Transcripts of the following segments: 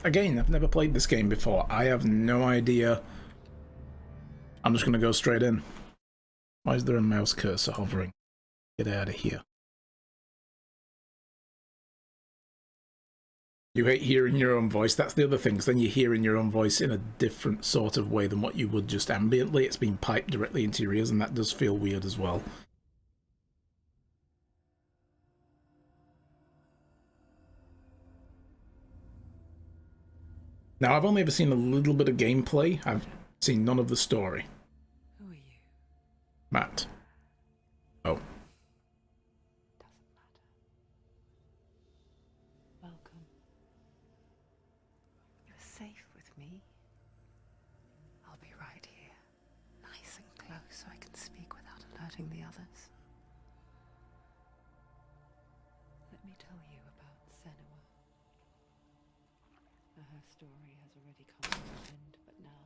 Again, I've never played this game before. I have no idea. I'm just gonna go straight in. Why is there a mouse cursor hovering? Get out of here. You hate hearing your own voice. That's the other thing, because then you're hearing your own voice in a different sort of way than what you would just ambiently. It's being piped directly into your ears, and that does feel weird as well. Now, I've only ever seen a little bit of gameplay. I've seen none of the story. Who are you? Matt. Oh. Doesn't matter. Welcome. You're safe with me. I'll be right here, nice and close so I can speak without alerting the others. Let me tell you about Senua. Her story has already come to an end, but now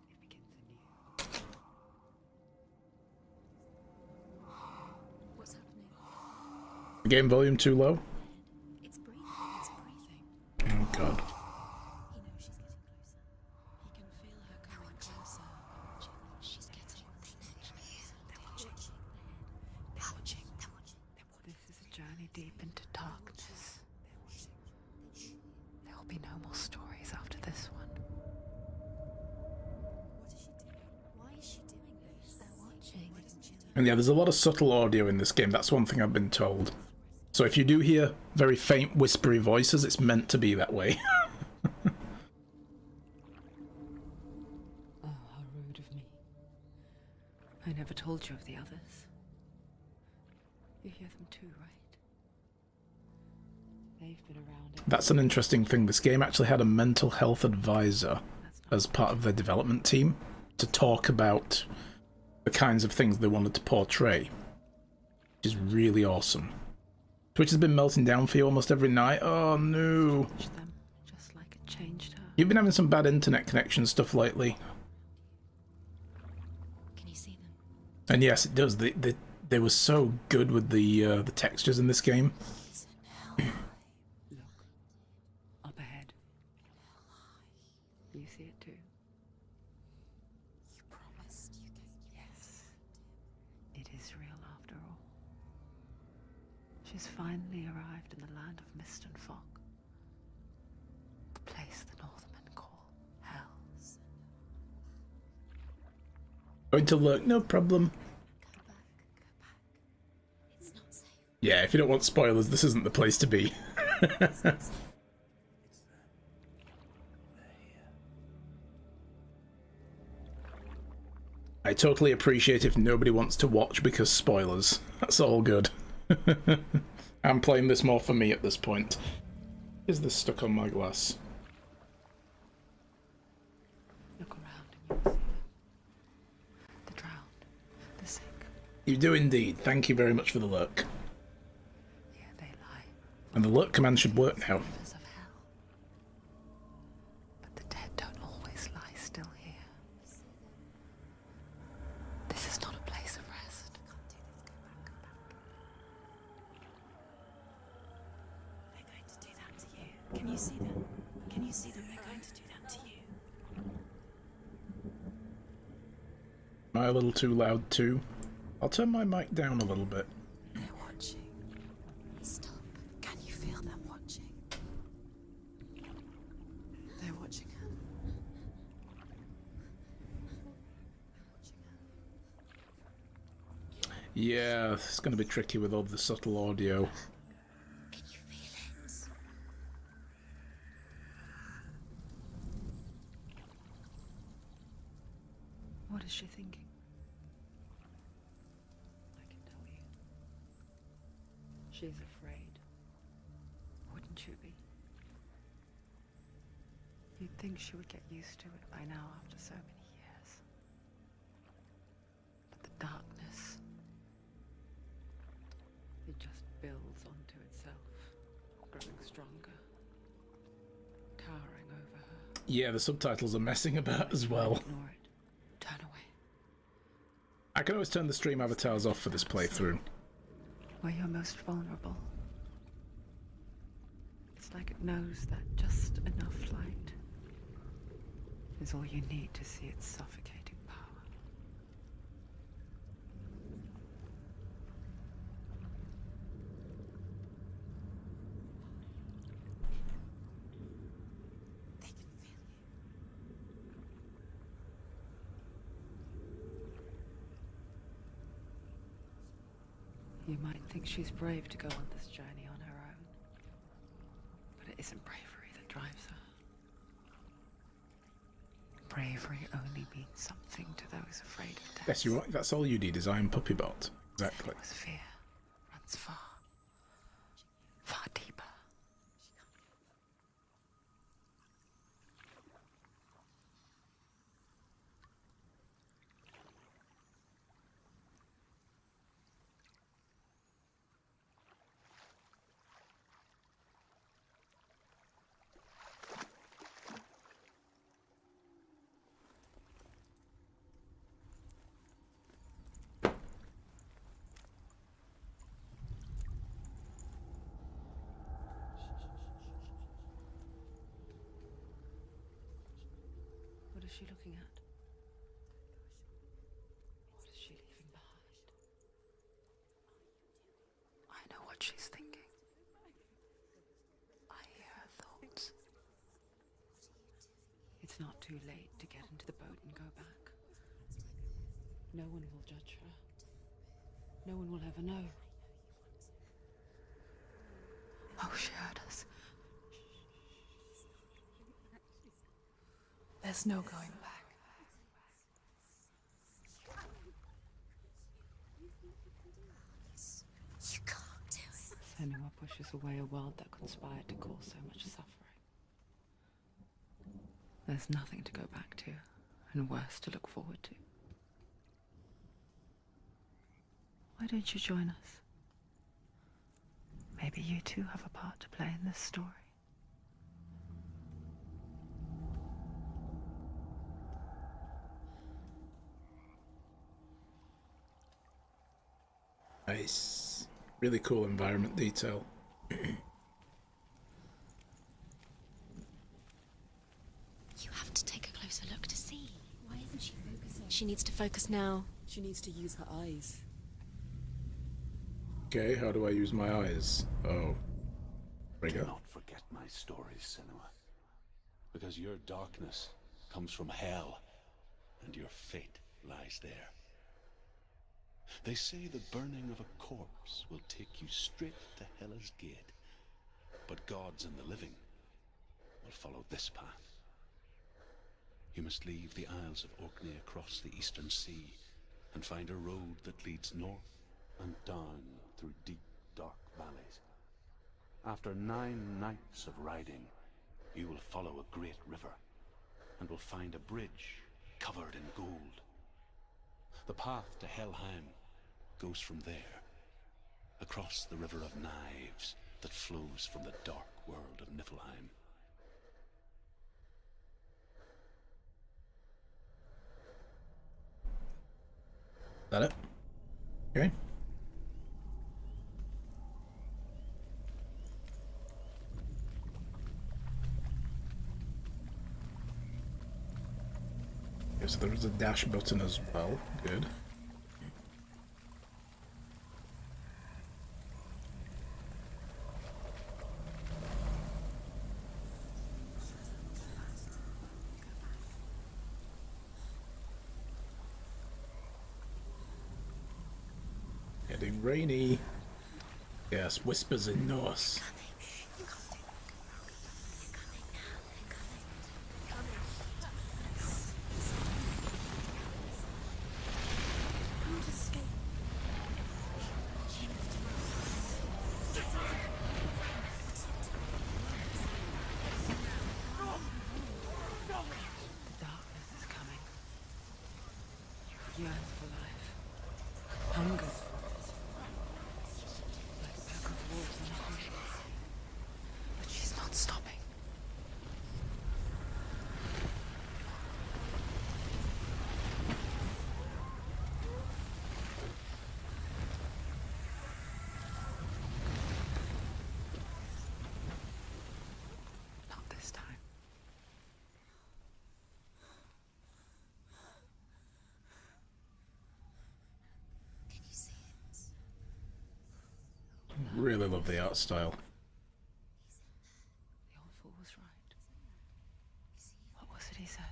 it begins anew. What's happening? The game volume too low? It's breathing. It's breathing. Oh, God. He knows she's getting closer. He can feel her coming closer. She's getting. They're watching. They're watching. They're watching. This is a journey deep into darkness. There will be no more stories after this one. What is she doing? Why is she doing this? They're watching. Why doesn't she know? And yeah, there's a lot of subtle audio in this game. That's one thing I've been told. So if you do hear very faint, whispery voices, it's meant to be that way. Oh, how rude of me. I never told you of the others. You hear them too, right? They've been around. That's an interesting thing. This game actually had a mental health advisor as part of their development team to talk about the kinds of things they wanted to portray, which is really awesome. Twitch has been melting down for you almost every night. Oh no. Changed them, just like it changed her. You've been having some bad internet connection stuff lately. Can you see them? And yes, it does. They were so good with the textures in this game. Listen, Hellblade. Look. Up ahead. You see it too? You promised you could. Yes. It is real after all. She's finally arrived in the land of mist and fog. The place the Northmen call Hell. Going to look, no problem. Go back. Go back. It's not safe. Yeah, if you don't want spoilers, this isn't the place to be. It's not safe. I totally appreciate if nobody wants to watch because spoilers. That's all good. I'm playing this more for me at this point. Is this stuck on my glass? Look around and you'll see them. The drowned, the sick. You do indeed. Thank you very much for the look. Here they lie. And the look command should work now. Rivers of hell. But the dead don't always lie still here. This is not a place of rest. They're going to do that to you. Can you see them? Can you see them? They're going to do that to you. Am I a little too loud too? I'll turn my mic down a little bit. They're watching. Stop. Can you feel them watching? They're watching her. Yeah, it's going to be tricky with all the subtle audio. Can you feel it? What is she thinking? I can tell you. She's afraid. Wouldn't you be? You'd think she would get used to it by now after so many years. But the darkness, it just builds onto itself, growing stronger, towering over her. Yeah, the subtitles are messing about as well. Ignore it. Turn away. I can always turn the stream avatars off for this playthrough. Where you're most vulnerable. It's It's like it knows that just enough light is all you need to see its suffocating power. They can feel you. You might think she's brave to go on this journey on her own, but it isn't bravery that drives her. Bravery only means something to those afraid of death. Yes, you're right. That's all you need is I am Puppybot. Exactly. Because fear runs far, far deeper. What is she looking at? What is she leaving behind? I know what she's thinking. I hear her thoughts. It's not too late to get into the boat and go back. No one will judge her. No one will ever know. Oh, she heard us. There's no going back. You can't do it. Senua pushes away a world that conspired to cause so much suffering. There's nothing to go back to, and worse to look forward to. Why don't you join us? Maybe you too have a part to play in this story. Nice. Really cool environment detail. You have to take a closer look to see. Why isn't she focusing? She needs to focus now. She needs to use her eyes. Okay, how do I use my eyes? Oh. There we Do go. not forget my stories, Senua. Because your darkness comes from hell, and your fate lies there. They say the burning of a corpse will take you straight to Hela's gate, but gods and the living will follow this path. You must leave the Isles of Orkney across the eastern sea and find a road that leads north and down through deep, dark valleys. After 9 nights of riding, you will follow a great river and will find a bridge covered in gold. The path to Helheim goes from there, across the river of knives that flows from the dark world of Niflheim. That it? Okay. Okay, so there is a dash button as well. Good. Getting rainy. Yes, whispers in Norse. Darkness is coming. Yearns for life. Hungers for it. Like a pack of wolves on a hunt. Really love the art style. The old fool was right. What was it he said?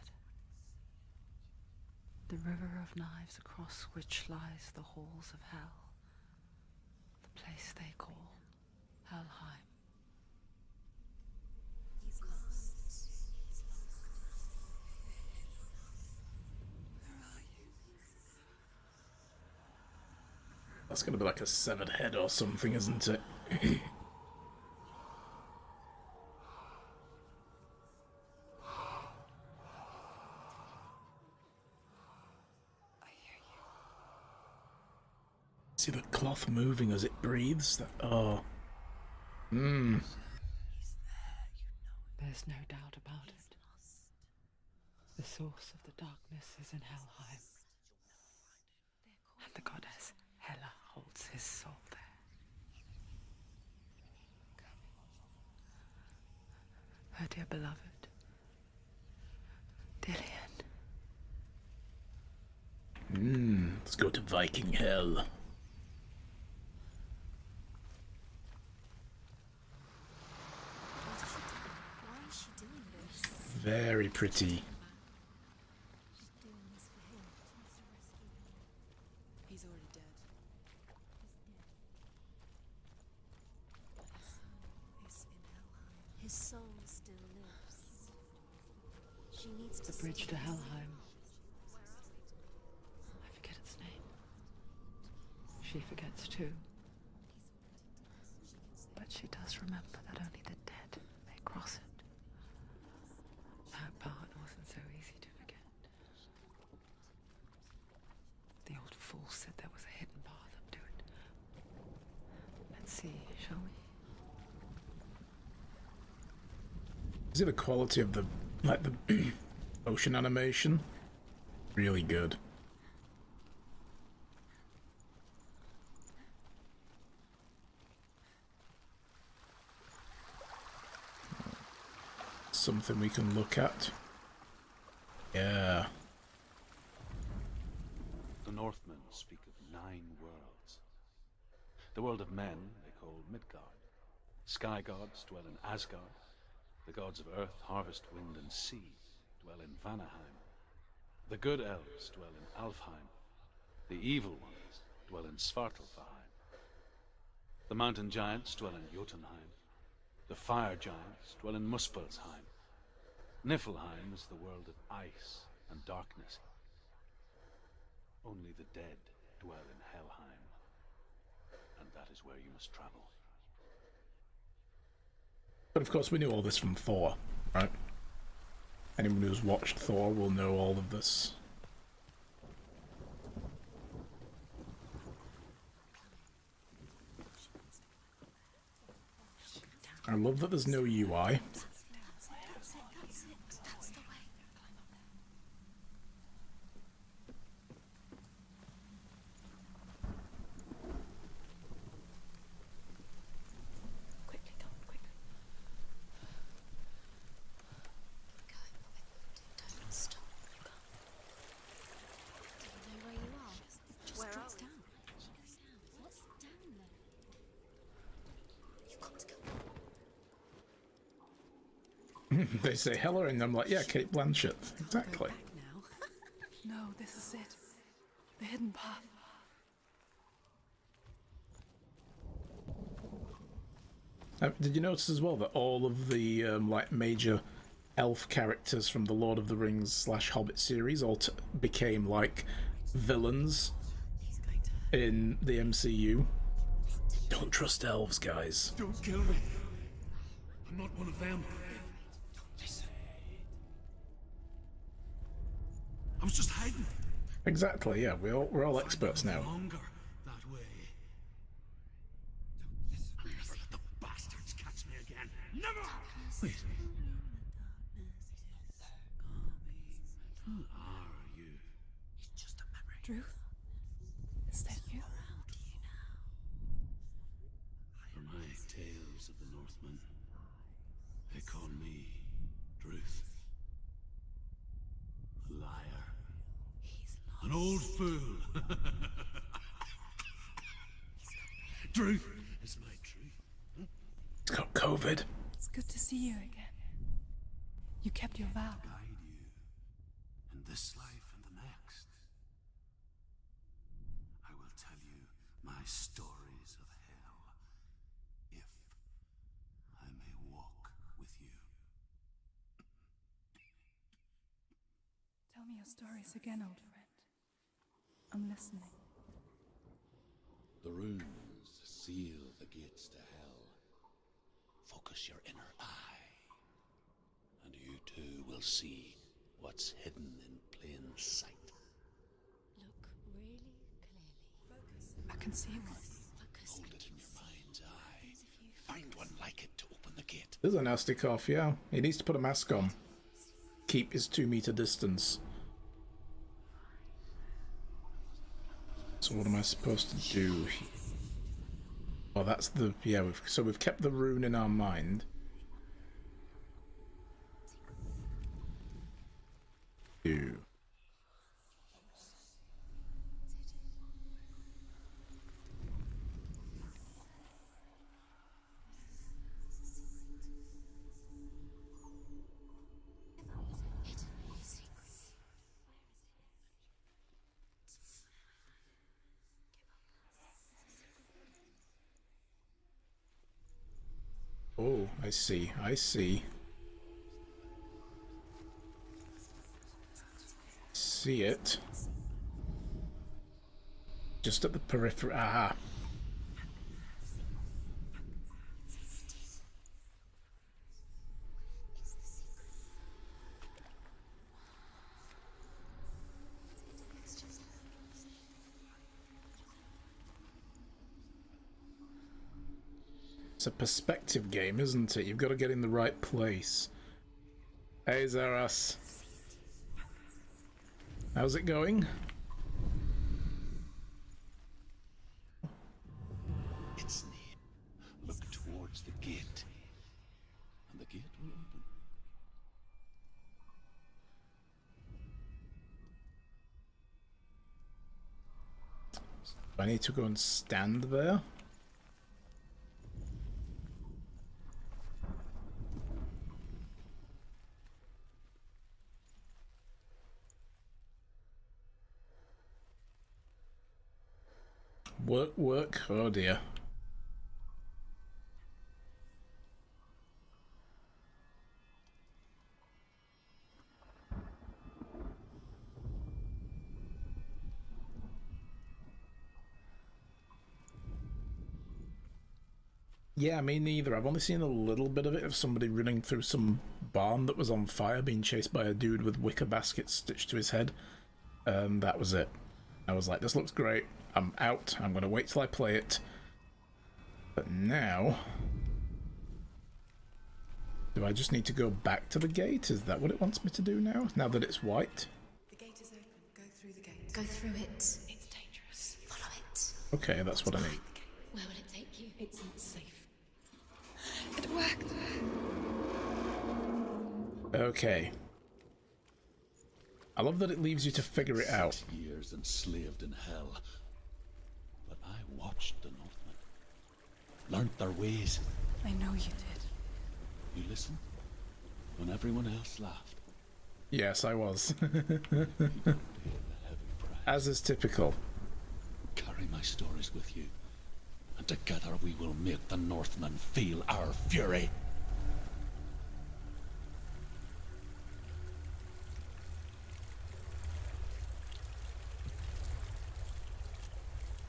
The river of knives across which lies the halls of hell. The place they call Helheim. He's lost. He's lost. Where are you? That's gonna be like a severed head or something, isn't it? See the cloth moving as it breathes? That, oh. Mmm. There's no doubt about it. The source of the darkness is in Helheim. And the goddess Hela holds his soul there. Her dear beloved, Dillian. Let's go to Viking hell. Why is she doing this? Very pretty. She's doing this for him. She wants to rescue him. He's already dead. He's dead. His soul is in Helheim. His soul still lives. She needs to The bridge see to him. Helheim. I forget its name. She forgets too. But she does remember that only the dead may cross it. That part wasn't so easy to forget. The old fool said there was a hidden path up to it. Let's see, shall we? See the quality of the ocean animation? Really good. Something we can look at. Yeah. The Northmen speak of 9 worlds. The world of men they call Midgard. Sky gods dwell in Asgard. The gods of earth, harvest, wind, and sea dwell in Vanaheim. The good elves dwell in Alfheim. The evil ones dwell in Svartalfheim. The mountain giants dwell in Jotunheim. The fire giants dwell in Muspelheim. Niflheim is the world of ice and darkness. Only the dead dwell in Helheim. And that is where you must travel. But of course we knew all this from Thor, right? Anyone who's watched Thor will know all of this. I love that there's no UI. That's the way. Quickly, come on, quickly. Don't stop. Do you know where you are? Just Where drops are we? down. What's down there? You've got to go. They say Hela and I'm like, yeah, Kate Blanchett. Exactly. Back now. No, this is it. The hidden path. Did you notice as well that all of the like major elf characters from the Lord of the Rings / Hobbit series all became like villains He's going to. in the MCU? Don't trust elves, guys. Don't kill me. I'm not one of them. I was just hiding. Exactly, yeah, we're all experts No now. longer that way. I'll never let the bastards catch me again. Never! Wait. Who are you? It's just a memory. Drew? Is that you? For my tales of the Northmen, they call me Druth. A liar. An old fool. Druth is my COVID. It's good to see you again. You kept your vow. Guide you in this life and the next. I will tell you my stories of hell, if I may walk with you. Tell me your stories again, old friend. I'm listening. The runes seal the gates to hell. Focus your inner eye, and you too will see what's hidden in plain sight. Look really clearly. I can see one. Focus. Hold it in your mind's eye. Find one like it to open the gate. There's a nasty cough, yeah. He needs to put a mask on. Keep his 2-meter distance. So what am I supposed to do? Oh, that's the... yeah, we've kept the rune in our mind. Do. Oh, I see. I see. See it. Just at the periphery. Aha. It's a perspective game, isn't it? You've got to get in the right place. Hey, Zaras. How's it going? It's near. Look towards the gate, and the gate will open. I need to go and stand there. Work, work. Oh dear. Yeah, me neither. I've only seen a little bit of it, of somebody running through some barn that was on fire, being chased by a dude with wicker baskets stitched to his head. That was it. I was like, this looks great. I'm out. I'm going to wait till I play it. But now... do I just need to go back to the gate? Is that what it wants me to do now? Now that it's white? The gate is open. Go through the gate. Go through it. It's dangerous. Follow it. Okay, that's what I need. Where will it take you? It's not safe. It worked. Okay. I love that it leaves you to figure it out. 6 years enslaved in hell. But I watched the Northmen. Learnt their ways. I know you did. You listened when everyone else laughed. Yes, I was. You paid the heavy price. As is typical. Carry my stories with you, and together we will make the Northmen feel our fury.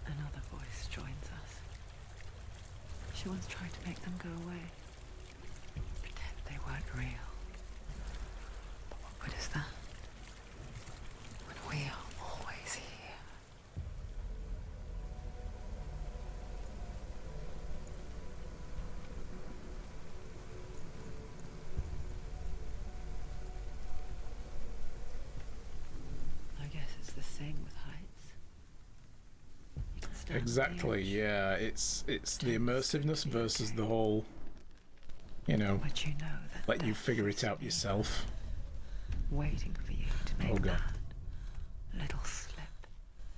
Another voice joins us. She once tried to make them go away. Pretend they weren't real. But what good is that? When we are always here. I guess it's the same with heights. You can stand on the Exactly, edge, yeah. It's the immersiveness versus the whole, you know, but you know that let you death figure is it out near, yourself. waiting for you to make Oh, God. that little slip.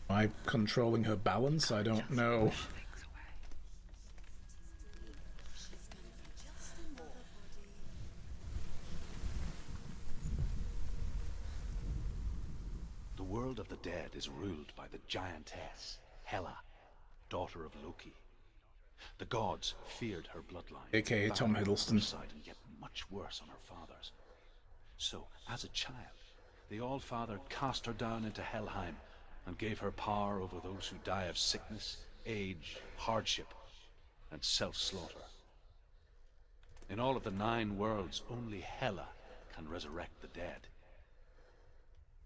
Am I controlling her balance? I don't Just know. push things away. dead is ruled by the giantess, Hela, daughter of Loki. The gods feared her bloodline, AKA Tom bad on Hiddleston. her side and yet much worse on her father's. So, as a child, the All-Father cast her down into Helheim and gave her power over those who die of sickness, age, hardship, and self-slaughter. In all of the 9 worlds, only Hela can resurrect the dead.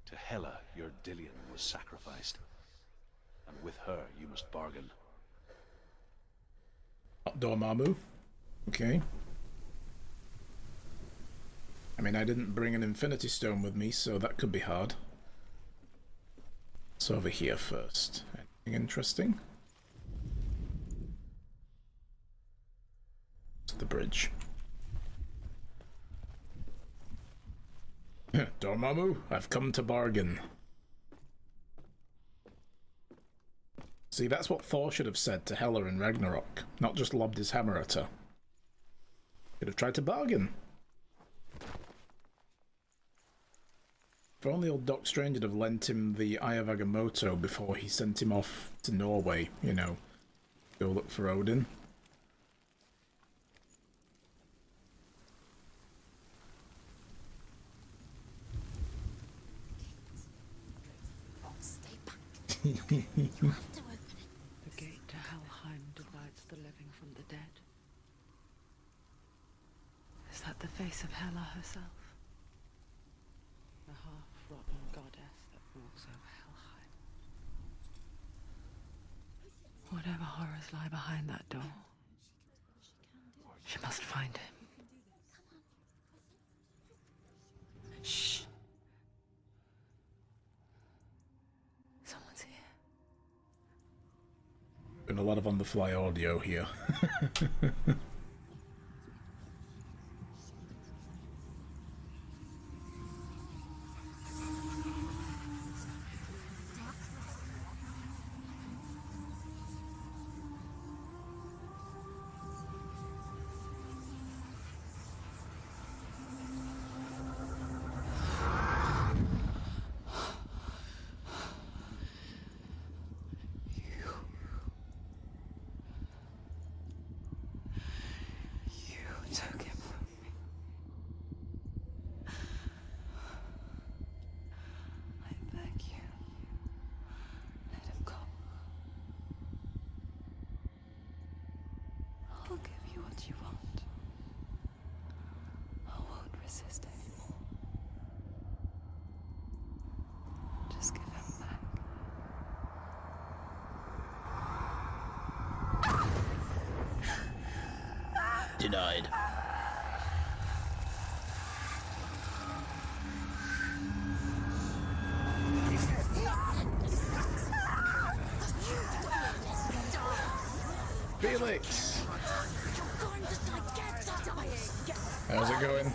To Hela, your Dillion was sacrificed, and with her you must bargain. Dormammu. Okay. I mean, I didn't bring an Infinity Stone with me, so that could be hard. So over here first. Anything interesting? It's the bridge. Dormammu, I've come to bargain. See, that's what Thor should have said to Hela in Ragnarok, not just lobbed his hammer at her. Should have tried to bargain. If only old Doc Strange would have lent him the Eye of Agamotto before he sent him off to Norway, you know, go look for Odin. Stay back. You have to open it. The gate to Helheim divides the living from the dead. Is that the face of Hela herself? The half-rotten goddess that walks over Helheim. Whatever horrors lie behind that door, she must find him. Shh. Someone's here. Been a lot of on-the-fly audio here. You took him from me. I beg you, let him go. I'll give you what you want. I won't resist anymore. Just give him back. Denied. Felix! How's it going?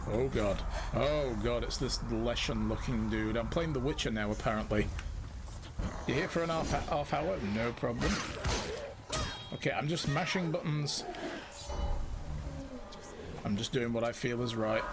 Oh god. Oh god, it's this Leshan looking dude. I'm playing The Witcher now, apparently. You here for an half hour? No problem. Okay, I'm just mashing buttons. I'm just doing what I feel is right.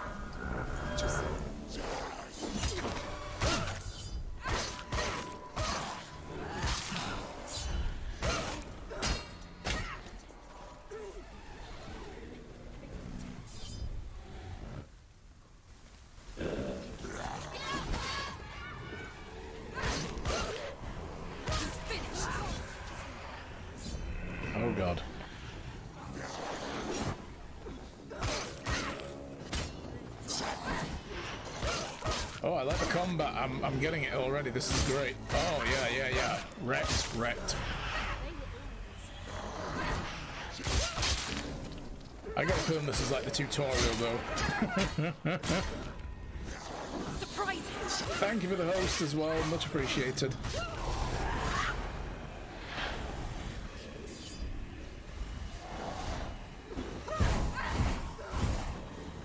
Oh god. Oh, I like the combat. I'm getting it already. This is great. Oh yeah. Wrecked. I gotta film this as like the tutorial though. Surprise! Thank you for the host as well. Much appreciated.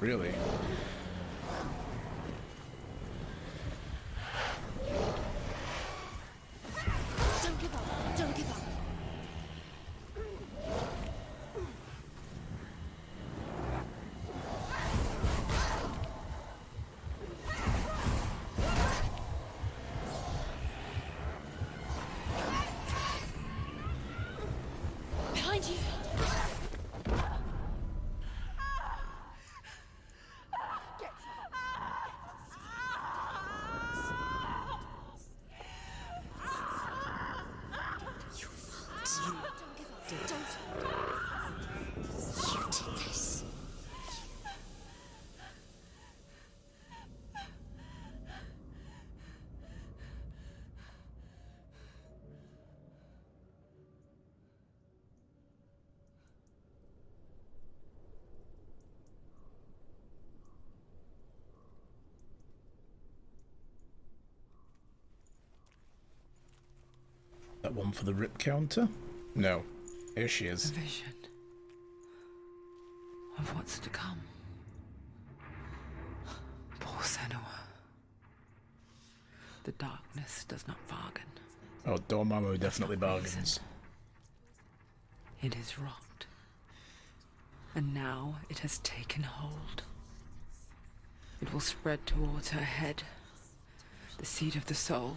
Really? Don't give up! Don't give up! That one for the rip counter? No. Here she A is. vision of what's to come. Poor Senua. The darkness does not bargain. Oh, Dormammu That's definitely not bargains. reason. It is rot. And now it has taken hold. It will spread towards her head, the seat of the soul,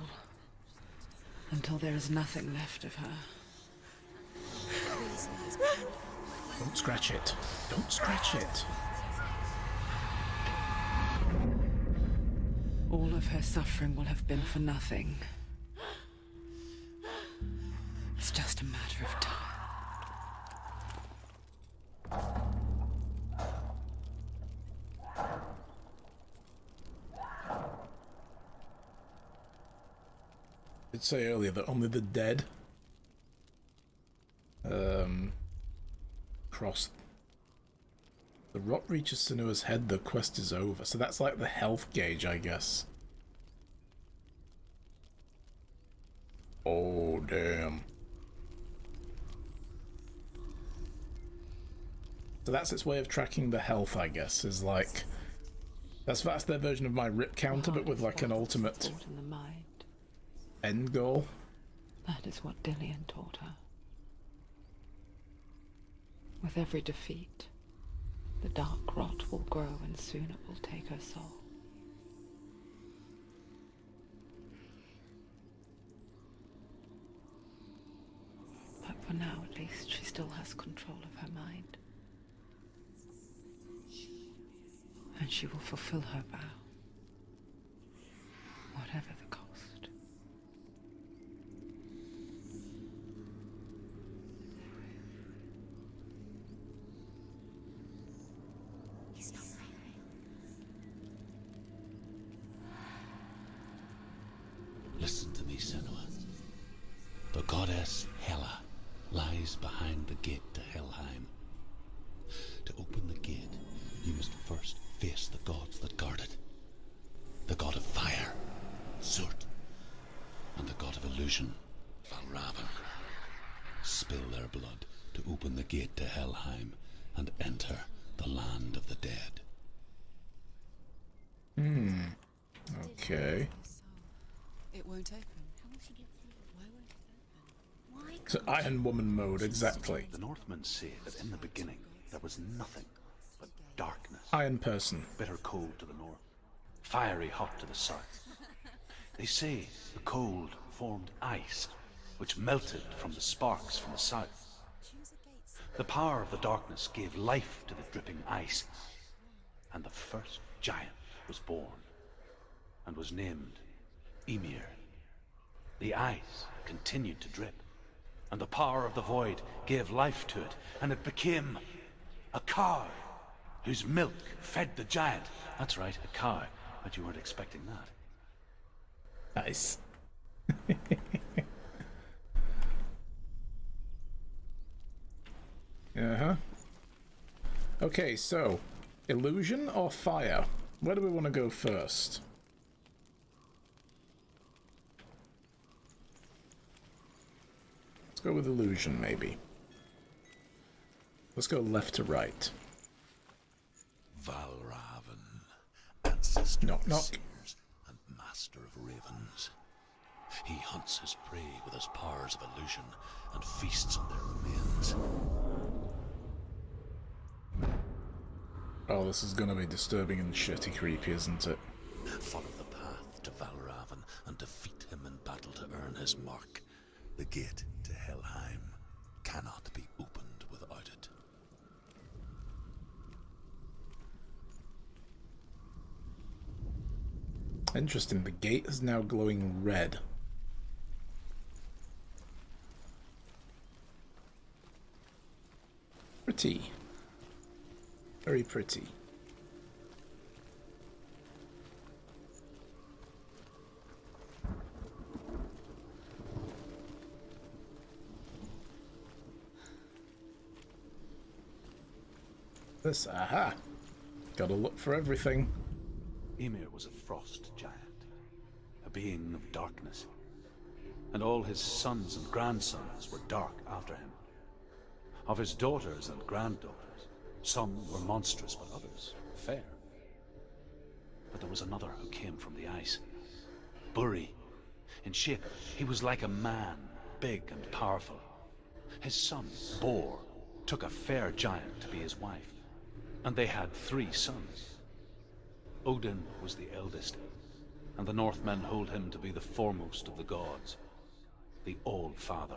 until there is nothing left of her. Don't scratch it. Don't scratch it. All of her suffering will have been for nothing. It's just a matter of time. I did say earlier that only the dead cross. The rot reaches Senua's head, the quest is over. So that's like the health gauge, I guess. Oh, damn. So that's its way of tracking the health, I guess, is like... That's their version of my rip counter, but with like an ultimate Thought in the mind. end goal. That is what Dillian taught her. With every defeat, the dark rot will grow and soon it will take her soul. But for now, at least, she still has control of her mind. And she will fulfill her vow, whatever the cost. Listen to me, Senua. The goddess Hela lies behind the gate to Helheim. To open the gate, you must first face the gods that guard it. The god of fire, Zurt, and the god of illusion, Valravan. Spill their blood to open the gate to Helheim and enter the land of the dead. Okay. It won't open. How will she get through? Why won't it open? So Iron Woman mode, exactly. The Northmen say that in the beginning there was nothing but darkness. Iron person. Bitter cold to the north, fiery hot to the south. They say the cold formed ice, which melted from the sparks from the south. The power of the darkness gave life to the dripping ice, and the first giant was born, and was named Ymir. The ice continued to drip, and the power of the void gave life to it, and it became a cow, whose milk fed the giant. That's right, a cow. But you weren't expecting that. Nice. Uh-huh. Okay, so, illusion or fire? Where do we want to go first? Let's go with illusion, maybe. Let's go left to right. Valravan, ancestor Knock, of knock. seers and master of ravens. He hunts his prey with his powers of illusion and feasts on their remains. Oh, this is gonna be disturbing and shitty creepy, isn't it? Follow the path to Valravan and defeat him in battle to earn his mark. The gate to Helheim cannot be opened without it. Interesting, the gate is now glowing red. Pretty. Very pretty. This, aha! Gotta look for everything. Ymir was a frost giant, a being of darkness. and all his sons and grandsons were dark after him. Of his daughters and granddaughters, some were monstrous, but others fair. But there was another who came from the ice. Buri. In shape, he was like a man, big and powerful. His son, Bor, took a fair giant to be his wife, and they had 3 sons. Odin was the eldest, and the Northmen hold him to be the foremost of the gods, the All-Father.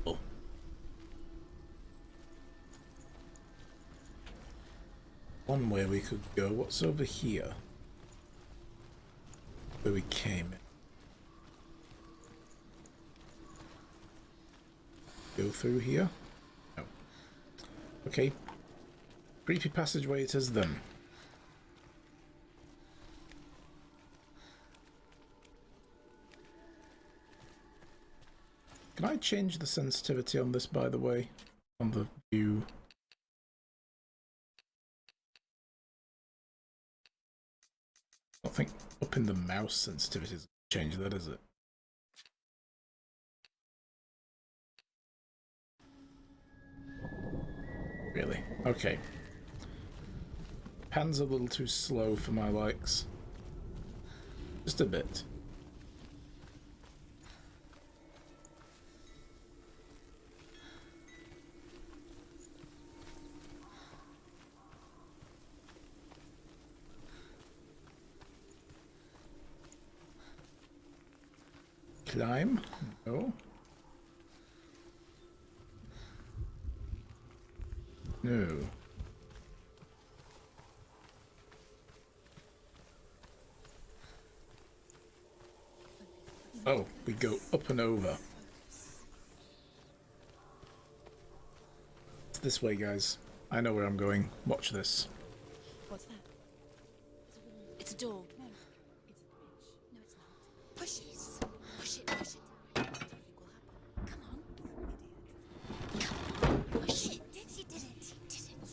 Oh. One way we could go. What's over here? Where we came. Go through here? No. Okay. Creepy passageway it is then. Can I change the sensitivity on this, by the way? On the view? I don't think up in the mouse sensitivity is change that, is it? Really? Okay. Pan's a little too slow for my likes. Just a bit. Climb? No. No. Oh, we go up and over. It's this way, guys. I know where I'm going. Watch this. What's that? It's a door. No, it's a bridge. No, it's not. Push it. Push it. What do you think will happen? Come on. Come on. Push it. She did it. She did it. She did it.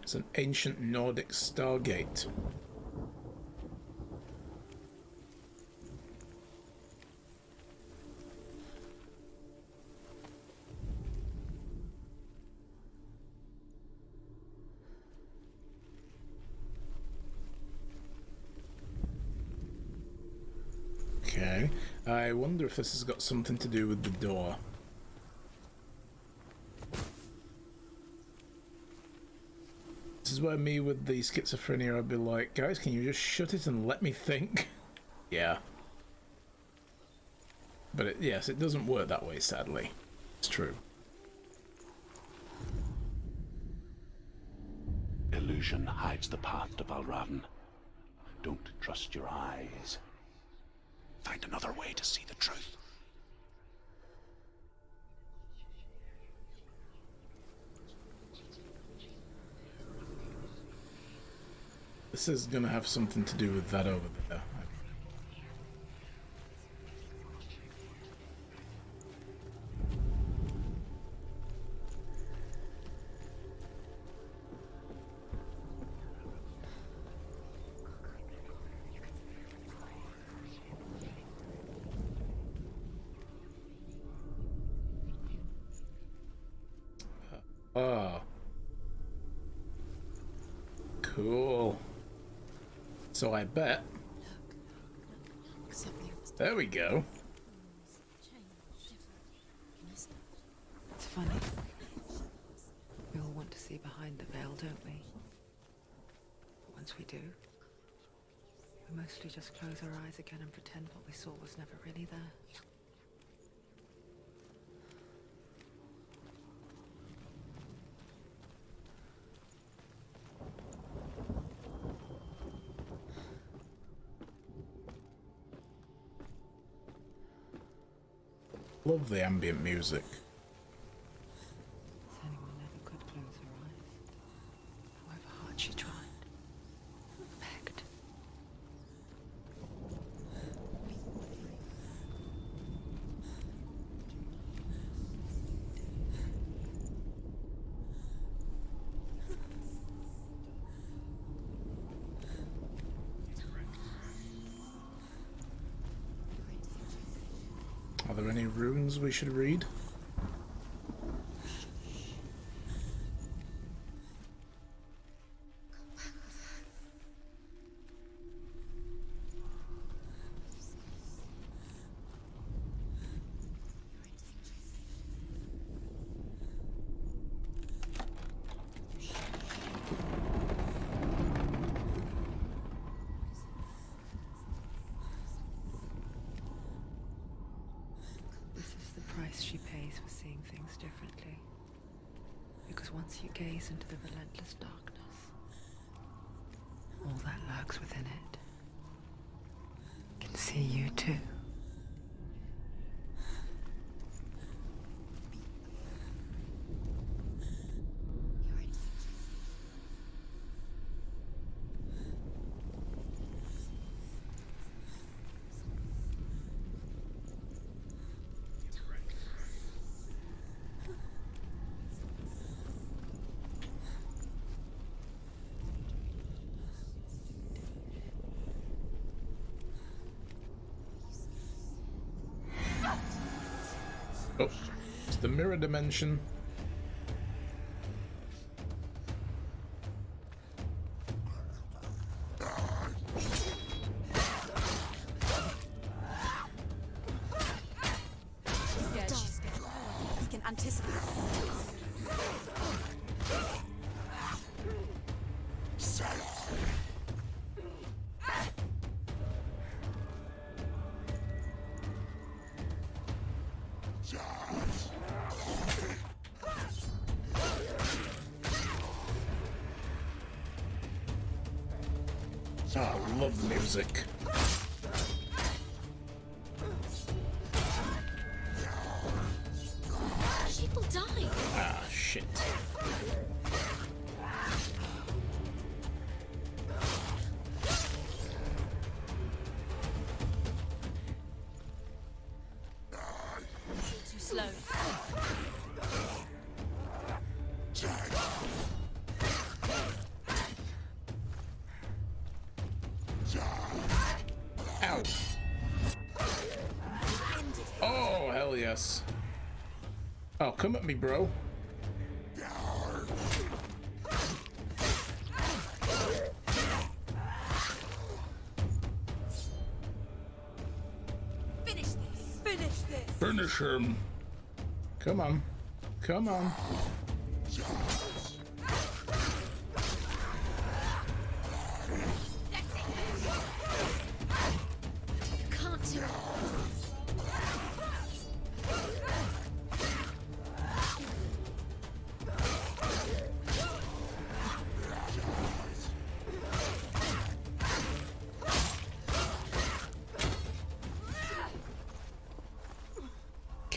It's an ancient Nordic stargate. Okay, I wonder if this has got something to do with the door. This is where me with the schizophrenia, I'd be like, guys, can you just shut it and let me think? Yeah. But yes, it doesn't work that way, sadly. It's true. Illusion hides the path to Valravn. Don't trust your eyes. Find another way to see the truth. This is gonna have something to do with that over there. Ah. Cool. So I bet. There we go. It's funny. We all want to see behind the veil, don't we? But once we do, we mostly just close our eyes again and pretend what we saw was never really there. Love the ambient music. Senua never could close her eyes, however hard she tried. Begged. Are there any runes we should read? This is the price she pays for seeing things differently. Because once you gaze into the relentless darkness, all that lurks within it can see you too. Oh, it's the mirror dimension. He can anticipate. Oh, I love music. People die. Ah, shit. Too slow. Ow. Oh, hell yes. Oh, come at me, bro. Finish this. Finish this. Finish him. Come on. Come on. Can't do it.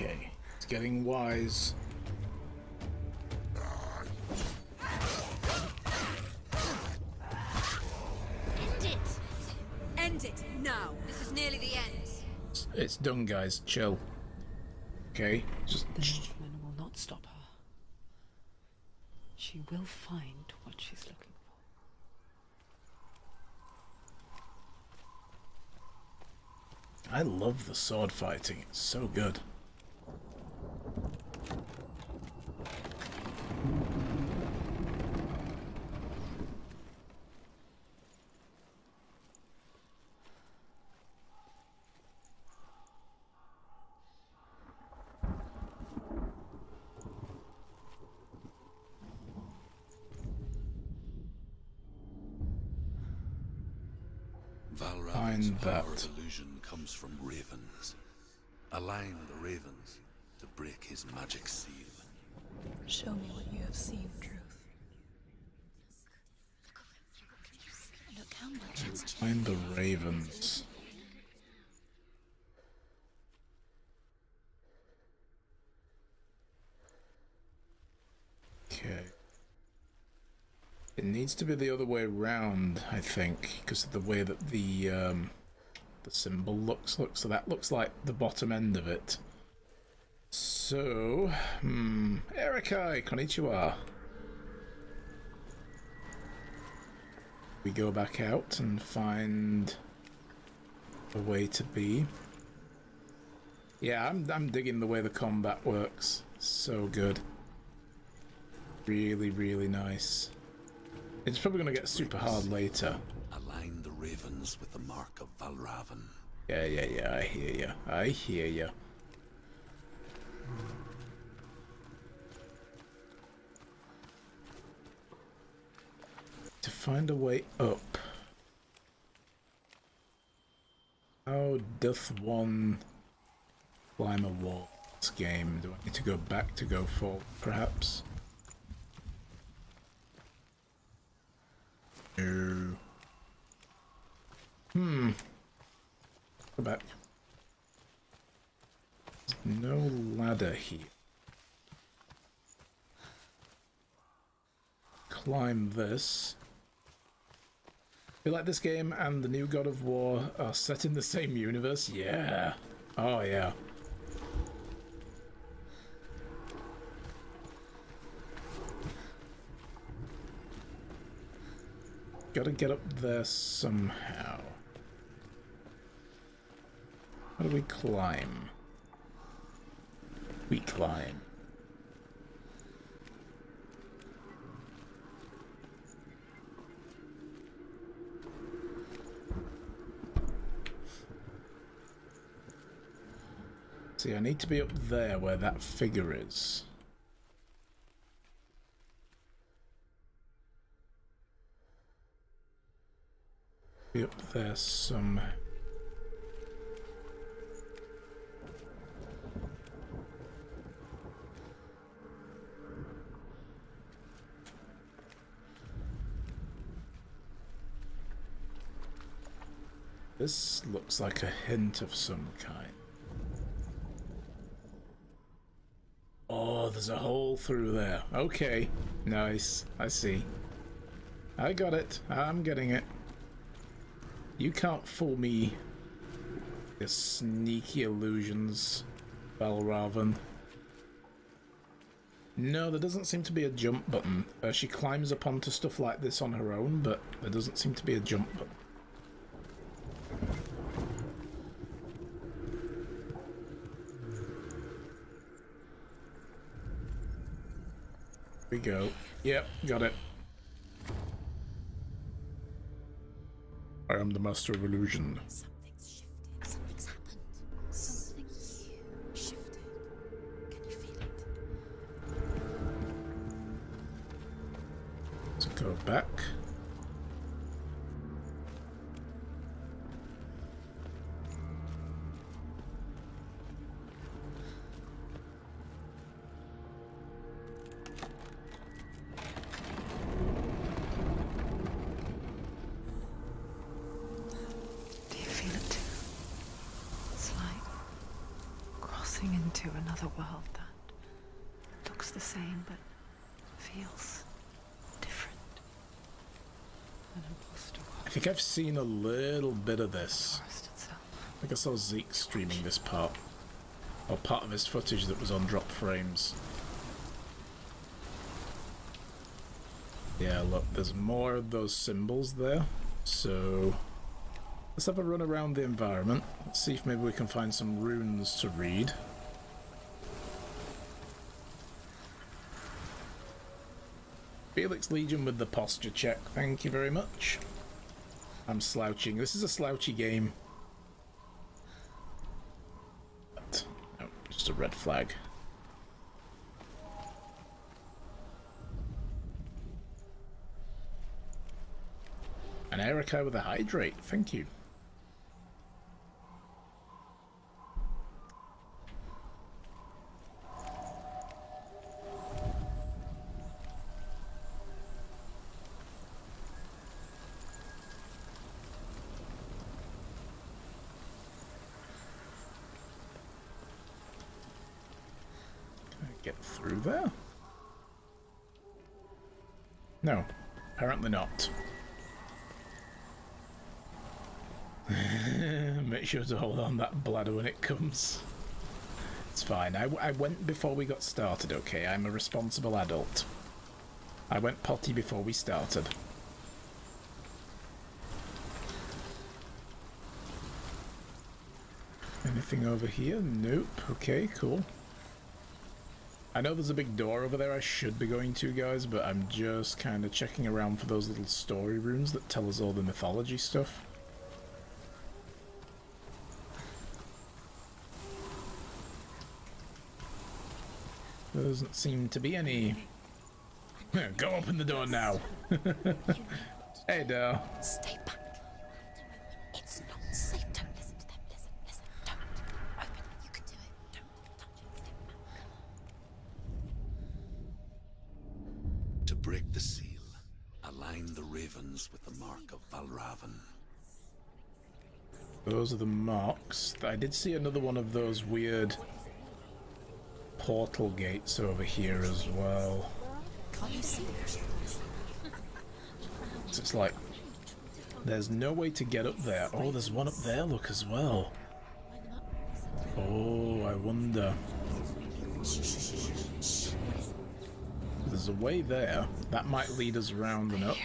Okay. It's getting wise. End it. End it now. This is nearly the end. It's done, guys. Chill. Okay. Just. The Northman will not stop her. She will find what she's looking for. I love the sword fighting. It's so good. Valravn's Find power that. of illusion comes from ravens. Align the ravens to break his magic seal. Show me what you have seen, Truth. Look how much it's changed. Find the ravens. Okay. It needs to be the other way round, I think, because of the way that the symbol looks. So that looks like the bottom end of it. So, Erikai, konnichiwa. We go back out and find a way to be. Yeah, I'm digging the way the combat works. So good. Really, really nice. It's probably going to get super hard later. Align the ravens with the mark of Valravan. Yeah, I hear ya. I hear ya. To find a way up. How doth one climb a wall in this game? Do I need to go back to go forward, perhaps? No. Go back. There's no ladder here. Climb this. I feel like this game and the new God of War are set in the same universe. Yeah. Oh, yeah. Gotta get up there somehow. How do we climb? We climb. See, I need to be up there where that figure is. Be up there somehow. This looks like a hint of some kind. Oh, there's a hole through there. Okay, nice. I see. I got it. I'm getting it. You can't fool me. Your sneaky illusions, Valravan. No, there doesn't seem to be a jump button. She climbs up onto stuff like this on her own, but there doesn't seem to be a jump button. Here we go. Yep, got it. I am the master of illusion. Something's shifted. Something's happened. Something huge shifted. Can you feel it? So go back. Do you feel it too? It's like crossing into another world that looks the same but feels different. An imposter I think I've seen a little bit of this. forest itself. I think I saw Zeke streaming this part. Or part of his footage that was on drop frames. Yeah, look, there's more of those symbols there. So let's have a run around the environment. Let's see if maybe we can find some runes to read. Felix Legion with the posture check. Thank you very much. I'm slouching. This is a slouchy game. But, no, just a red flag. An Erica with a hydrate. Thank you. Get through there? No, apparently not. Make sure to hold on that bladder when it comes. It's fine. I went before we got started, okay? I'm a responsible adult. I went potty before we started. Anything over here? Nope. Okay, cool. I know there's a big door over there I should be going to, guys, but I'm just kind of checking around for those little story rooms that tell us all the mythology stuff. There doesn't seem to be any... Go open the door now! Hey, door. Stay back. It's not safe. Don't listen to them. Listen. Don't. Open. You can do it. Don't touch it. Step back. To break the seal, align the ravens with the mark of Valravan. Those are the marks. I did see another one of those weird portal gates over here as well. Can't you see? So it's like, there's no way to get up there. Oh, there's one up there, look, as well. Oh, I wonder. There's a way there. That might lead us around and up.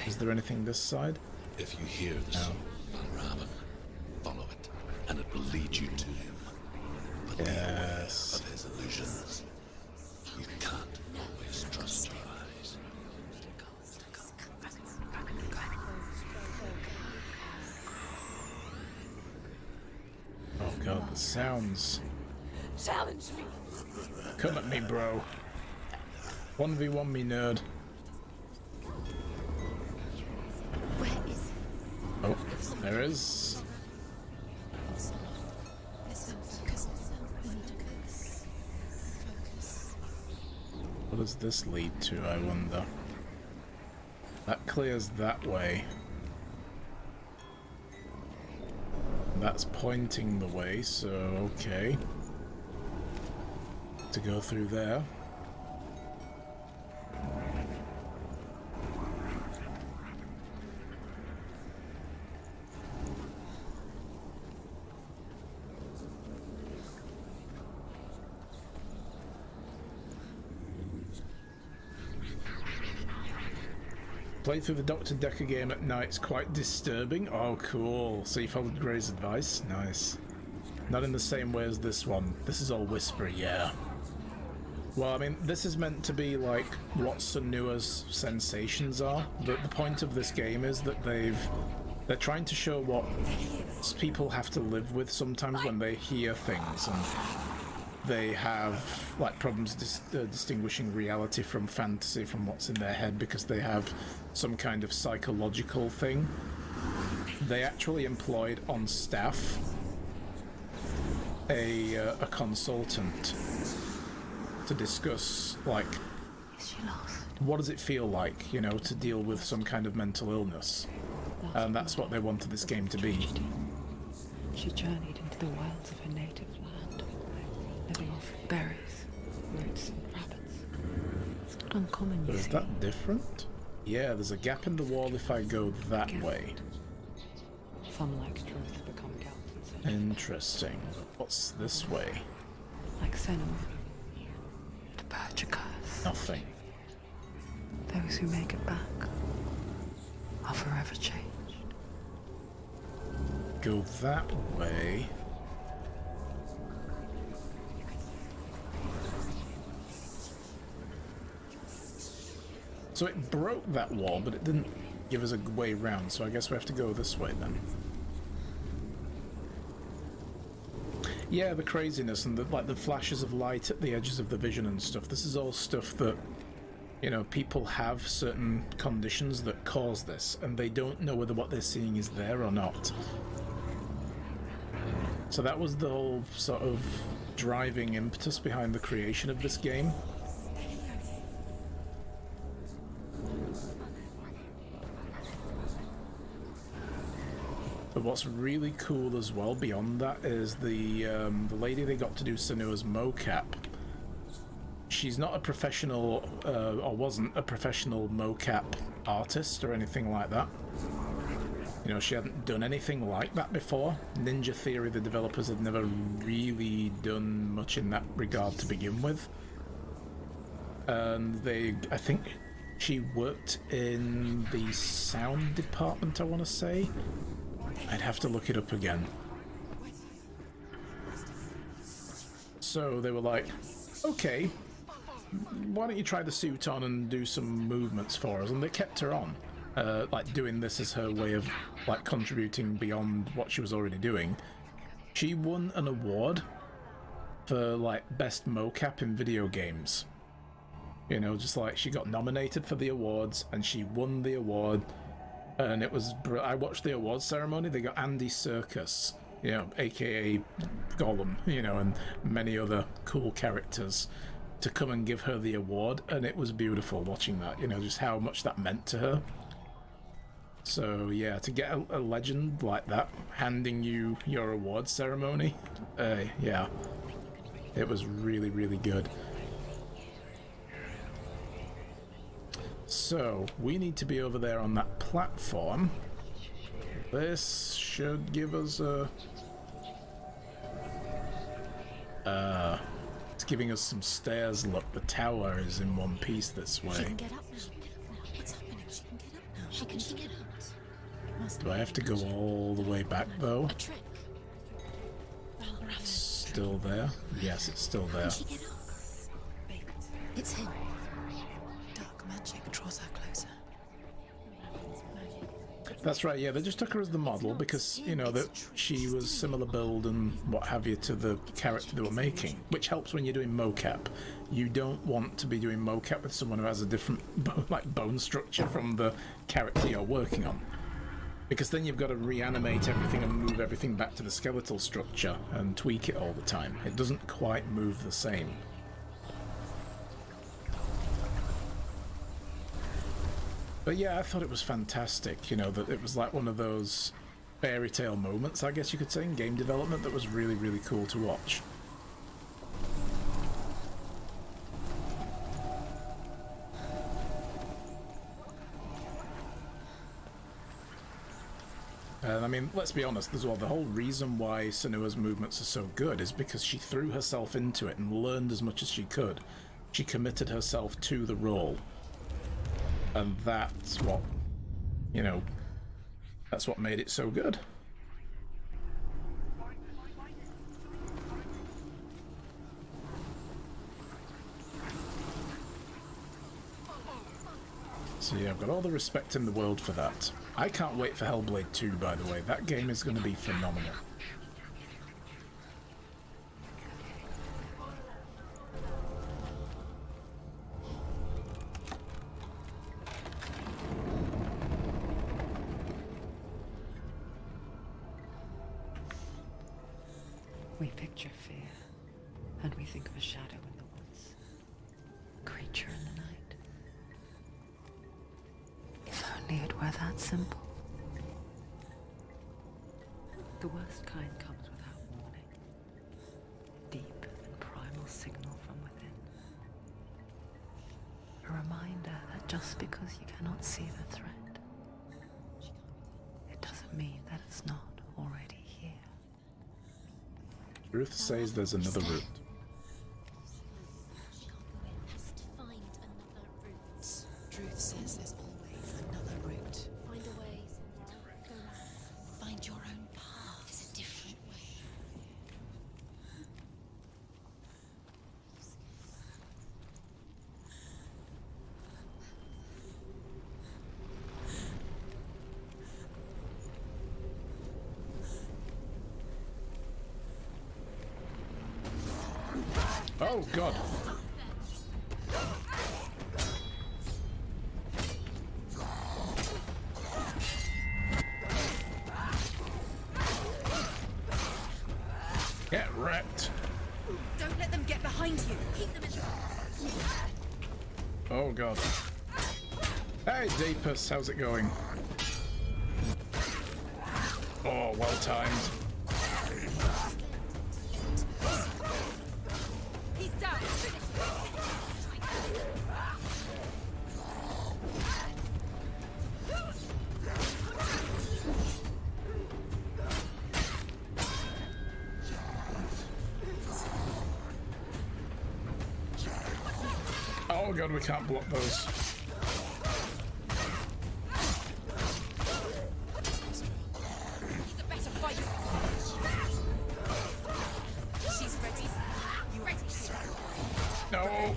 Is there anything this side? If you hear the song of Valravan, follow it, and it will lead you to him. But Yes. beware of his illusions. You can't always trust your eyes. Oh god, the sounds. Challenge me. Come at me, bro. 1v1 me, nerd. Where is it? Oh, there is. Listen, focus. We need to focus. What does this lead to, I wonder? That clears that way. That's pointing the way, so okay. To go through there. Play through the Dr. Decker game at night's quite disturbing. Oh, cool. So you followed Gray's advice? Nice. Not in the same way as this one. This is all whispery, yeah. Well, I mean, this is meant to be like what Senua's sensations are. The point of this game is that they're trying to show what people have to live with sometimes when they hear things, and they have like problems distinguishing reality from fantasy, from what's in their head, because they have some kind of psychological thing. They actually employed on staff a consultant to discuss, like, Is she lost? what does it feel like, you know, to deal with some kind of mental illness. And that's what they wanted this game to be. She journeyed into the wilds of her native land, living off berries, roots, and rabbits. It's not uncommon, you Is see. that different? Yeah, there's a gap in the wall if I go that way. Some, like truth, become counts and Interesting. What's this way? like Senua. To purge a curse. Nothing. Those who make it back are forever changed. Go that way. So it broke that wall, but it didn't give us a way round, so I guess we have to go this way then. Yeah, the craziness and the flashes of light at the edges of the vision and stuff. This is all stuff that, you know, people have certain conditions that cause this, and they don't know whether what they're seeing is there or not. So that was the whole sort of driving impetus behind the creation of this game. But what's really cool as well beyond that is the lady they got to do Senua's mocap. She's not a professional, or wasn't a professional mocap artist or anything like that. You know, she hadn't done anything like that before. Ninja Theory, the developers, had never really done much in that regard to begin with. And I think she worked in the sound department, I want to say. I'd have to look it up again. So they were like, okay, why don't you try the suit on and do some movements for us? And they kept her on, like doing this as her way of like contributing beyond what she was already doing. She won an award for like best mocap in video games. You know, just like she got nominated for the awards and she won the award. And it was, I watched the awards ceremony. They got Andy Serkis, you know, aka Gollum, you know, and many other cool characters to come and give her the award. And it was beautiful watching that, you know, just how much that meant to her. So yeah, to get a legend like that handing you your awards ceremony, yeah, it was really, really good. So, we need to be over there on that platform. This should give us a... it's giving us some stairs. Look, the tower is in one piece this She way. can get up now. What's happening? She can get up now. How can she get up? Do I have to go all the way back, though? A trick. Still there? Yes, it's still there. Can she get up? It's him. Dark magic draws her closer. That's right, yeah, they just took her as the model because, you know, that she was similar build and what have you to the character they were making, which helps when you're doing mocap. You don't want to be doing mocap with someone who has a different bone structure from the character you're working on. Because then you've got to reanimate everything and move everything back to the skeletal structure and tweak it all the time. It doesn't quite move the same. But yeah, I thought it was fantastic, you know, that it was like one of those fairy tale moments, I guess you could say, in game development that was really, really cool to watch. And I mean, let's be honest as well, the whole reason why Senua's movements are so good is because she threw herself into it and learned as much as she could. She committed herself to the role. And that's what, you know, that's what made it so good. So yeah, I've got all the respect in the world for that. I can't wait for Hellblade 2, by the way. That game is going to be phenomenal. We picture fear, and we think of a shadow in the woods, a creature in the night. If only it were that simple. The worst kind comes without warning. A deep and primal signal from within. A reminder that just because you cannot see the threat, it doesn't mean that it's not already here. Ruth says there's another route. She can't go in. Has to find another route. Truth says there's always another route. Find a way. Go round. Find your own path. There's a different way. Oh, God. Get wrecked. Don't let them get behind you. Keep them in. Oh, God. Hey, Deepus, how's it going? Oh, well timed. He's down. Oh, God, we can't block those. He's a better fighter. She's ready. You No!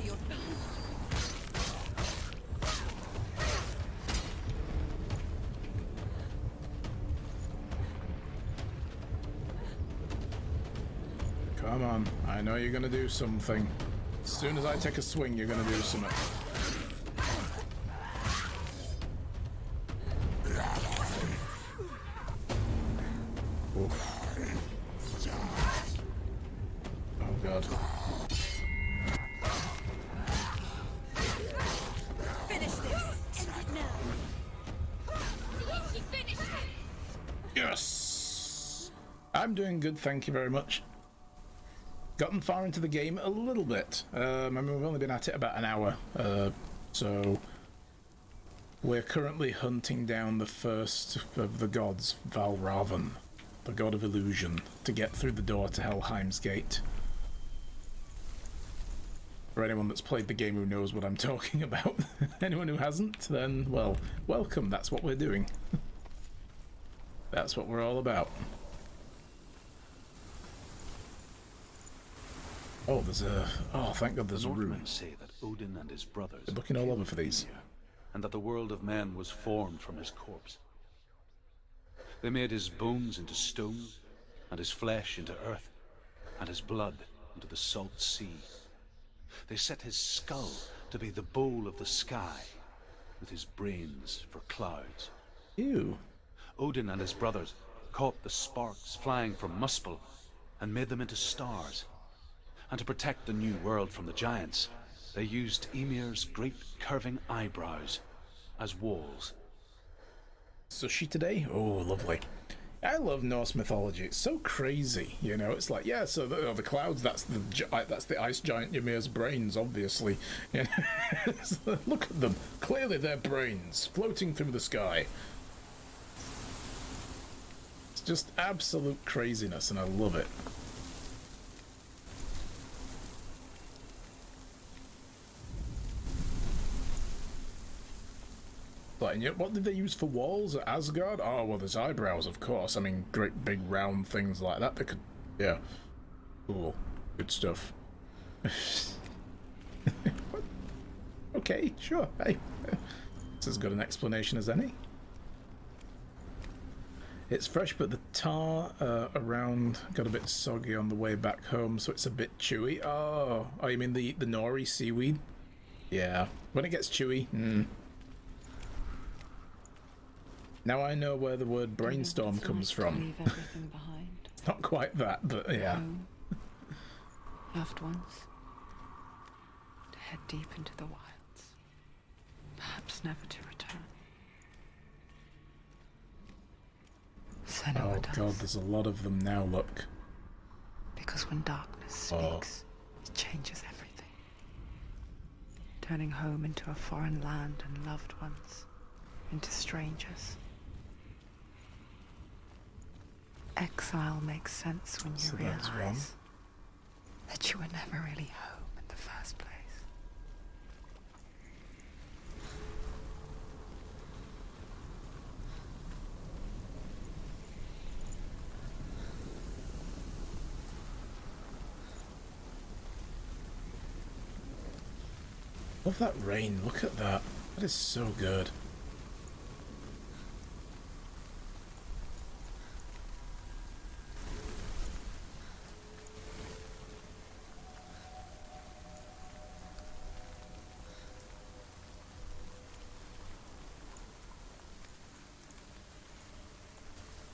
Come on, I know you're gonna do something. As soon as I take a swing, you're gonna do something. Oh, oh God. Finish this! End it now! She finished it! Yes! I'm doing good, thank you very much. Gotten far into the game a little bit. I mean, we've only been at it about an hour, so we're currently hunting down the first of the gods, Valravan, the god of illusion, to get through the door to Helheim's Gate. For anyone that's played the game who knows what I'm talking about. Anyone who hasn't, then, well, welcome, that's what we're doing. That's what we're all about. Oh, there's a... Oh, thank God there's a room. Northmen say that Odin and his brothers They're looking all over for these. Ymir, and that the world of men was formed from his corpse. They made his bones into stone, and his flesh into earth, and his blood into the salt sea. They set his skull to be the bowl of the sky, with his brains for clouds. Ew. Odin and his brothers caught the sparks flying from Muspel and made them into stars. And to protect the new world from the giants, they used Ymir's great curving eyebrows as walls. Sushi today? Oh, lovely. I love Norse mythology. It's so crazy, you know. It's like, yeah, so the clouds, that's the ice giant Ymir's brains, obviously. You know? So look at them. Clearly they're brains floating through the sky. It's just absolute craziness, and I love it. Like, what did they use for walls at Asgard? Oh, well, there's eyebrows, of course. I mean, great big round things like that. They could, yeah. Cool. Good stuff. Okay, sure. Hey, it's as good an explanation as any. It's fresh, but the tar around got a bit soggy on the way back home, so it's a bit chewy. Oh, you mean the nori seaweed? Yeah. When it gets chewy, Now I know where the word brainstorm comes from. Leave everything behind. Not quite that, but yeah. Home. Loved ones. To head deep into the wilds. Perhaps never to return. Senua Oh does. God, there's a lot of them now, look. Because when darkness speaks, it changes everything. Turning home into a foreign land and loved ones into strangers. Exile makes sense when you So that's one. realize that you were never really home in the first place. Love that rain, look at that. That is so good.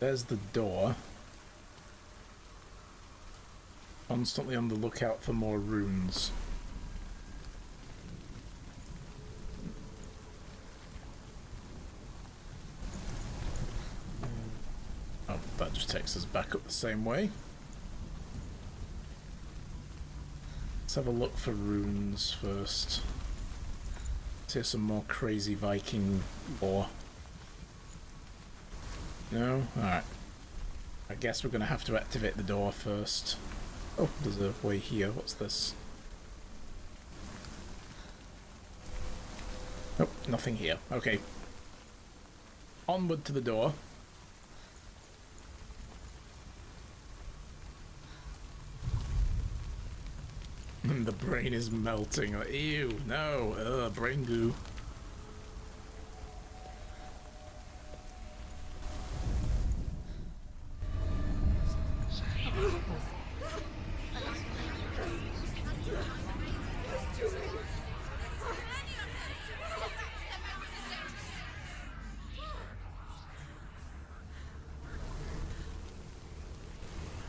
There's the door. Constantly on the lookout for more runes. Oh, that just takes us back up the same way. Let's have a look for runes first. Let's hear some more crazy Viking lore. No? Alright. I guess we're going to have to activate the door first. Oh, there's a way here. What's this? Nope, nothing here. Okay. Onward to the door. And the brain is melting. Like, ew, no, brain goo.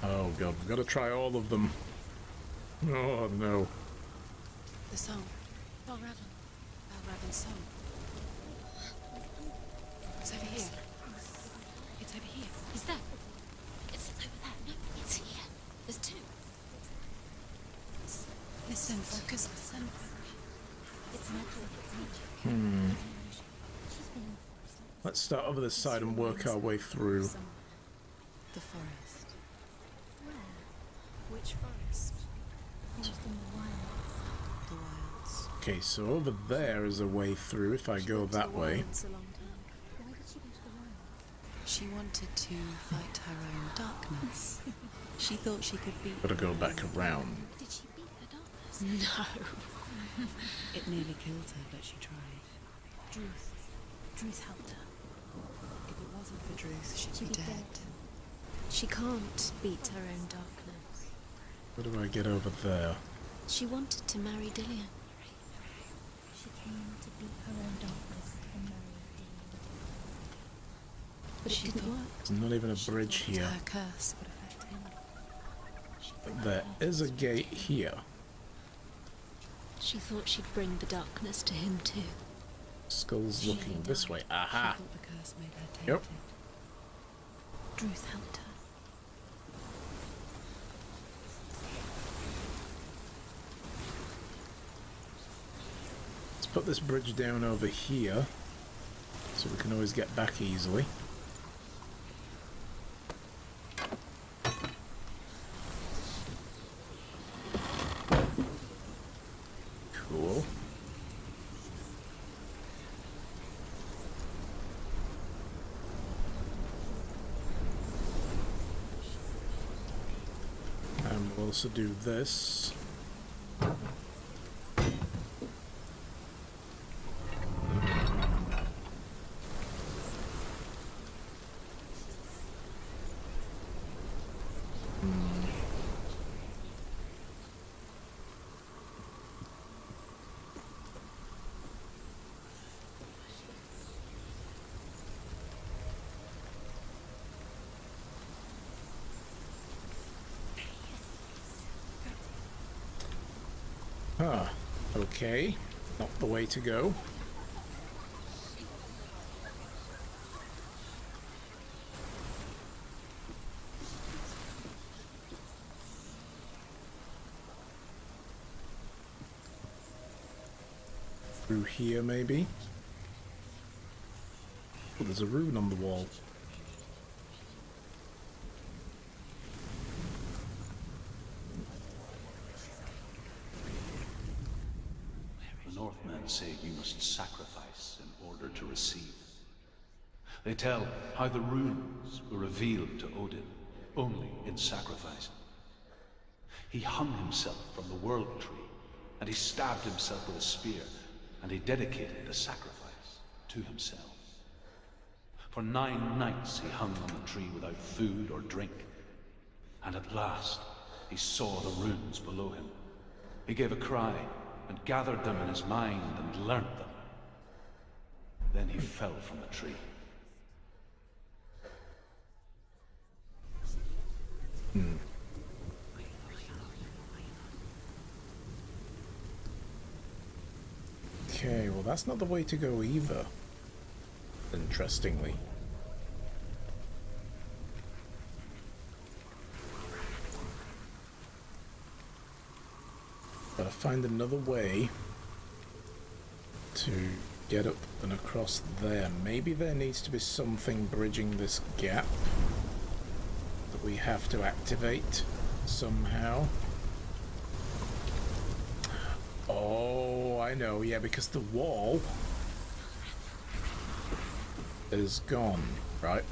Oh god, we've got to try all of them. Oh no. The song. Valravan. Valravan's song. It's over here. It's over here. Is that? It's over there. No, it's here. There's two. Listen, focus. Listen. It's magic. Let's start over this side and work our way through. The forest. Where? Which forest? Forest in the wilds. The wilds. Okay, so over there is a way through if I go that way. Wilds a long time. Why did she go to the wilds? She wanted to fight her own darkness. She thought she could beat. Gotta go back around. Did she beat the darkness? No. It nearly killed her, but she tried. Druth helped her. If it wasn't for Druth, she'd be dead. She can't beat her own darkness. Where do I get over there? She wanted to marry Dillian. She came to beat her own darkness and marry Dillian. But She it didn't thought- work. There's not even a bridge here. Her curse would affect him. But there is a gate here. She thought she'd bring the darkness to him too. Skull's looking this way. She Aha! thought the curse made her tainted. Yep. Druth helped her. Let's put this bridge down over here so we can always get back easily. Cool. And we'll also do this. Huh. Okay. Not the way to go. Through here, maybe? Oh, there's a rune on the wall. The Northmen say you must sacrifice in order to receive. They tell how the runes were revealed to Odin only in sacrifice. He hung himself from the world tree, and he stabbed himself with a spear, and he dedicated the sacrifice to himself. For 9 nights he hung on the tree without food or drink, and at last he saw the runes below him. He gave a cry and gathered them in his mind and learnt them. Then he fell from the tree. Okay, well that's not the way to go either. Interestingly. Gotta find another way to get up and across there. Maybe there needs to be something bridging this gap that we have to activate somehow. Oh, I know, yeah, because the wall is gone, right?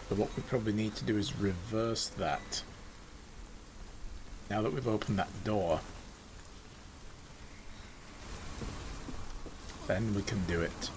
So what we probably need to do is reverse that. Now that we've opened that door, then we can do it.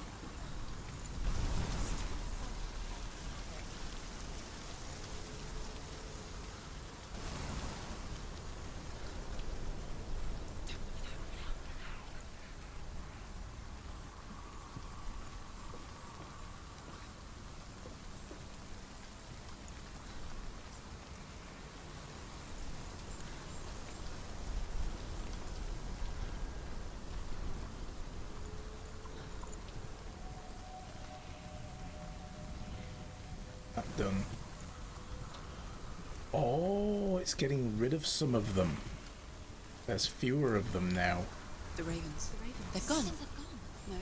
That done. Oh, it's getting rid of some of them. There's fewer of them now. The ravens. The ravens. They've gone. Some have gone. No.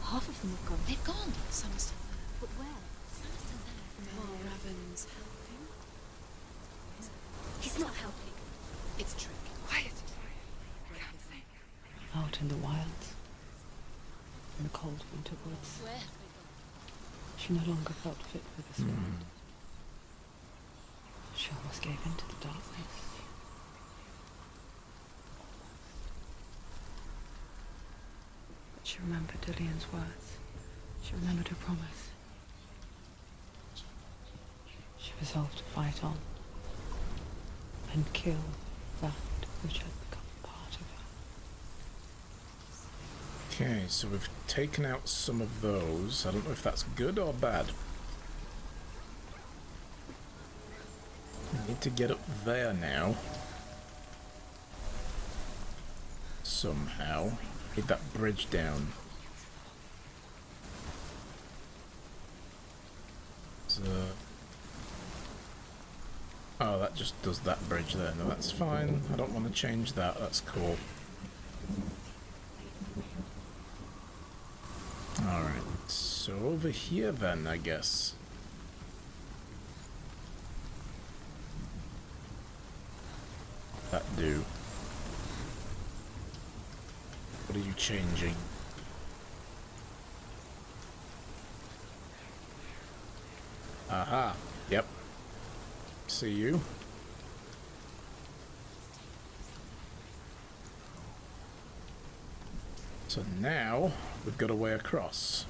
Half of them have gone. They've gone. Some are still there. But where? Some are still there. No. Raven's helping. He's not helping. It's a trick. Quiet. I can't think. Out in the wilds. In the cold winter woods. Where have they gone? She no longer felt fit for this world. She almost gave in to the darkness. But she remembered Dillian's words. She remembered her promise. She resolved to fight on and kill that which had become part of her. Okay, so we've taken out some of those. I don't know if that's good or bad. We need to get up there now. Somehow. Get that bridge down. So... oh, that just does that bridge there. No, that's fine. I don't want to change that. That's cool. Alright, so over here then, I guess. That do. What are you changing? Aha, yep. See you. So now, we've got a way across.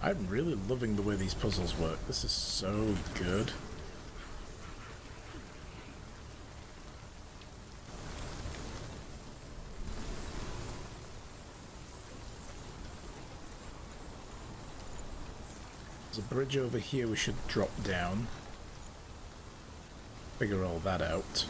I'm really loving the way these puzzles work. This is so good. There's a bridge over here we should drop down. Figure all that out.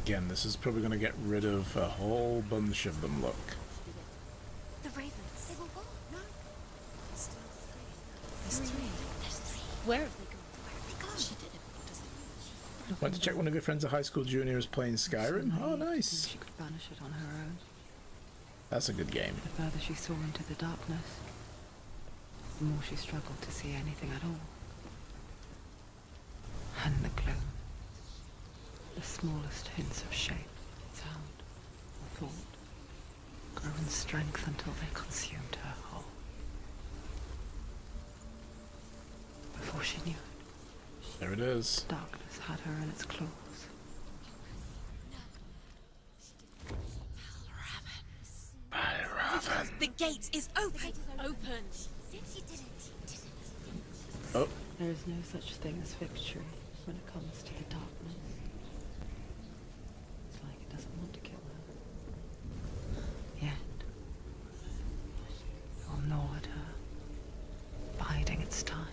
Again, this is probably going to get rid of a whole bunch of them, look. The ravens. They've all gone. No. There's still three. There's three. There's three. Where have they gone? Where have they gone? She did it. What does it mean? Went to check one of your friends at high school junior is playing Skyrim? Oh, nice. She could banish it on her own. That's a good game. The further she saw into the darkness, the more she struggled to see anything at all. And the gloom. The smallest hints of shape, sound, or thought grow in strength until they consumed her whole. Before she knew it, There it is. darkness had her in its claws. Valravan. The gate is open. Open. She did it. Oh, There is no such thing as victory when it comes to the darkness. It's like it doesn't want to kill her. Yet, it will gnaw at her, biding its time.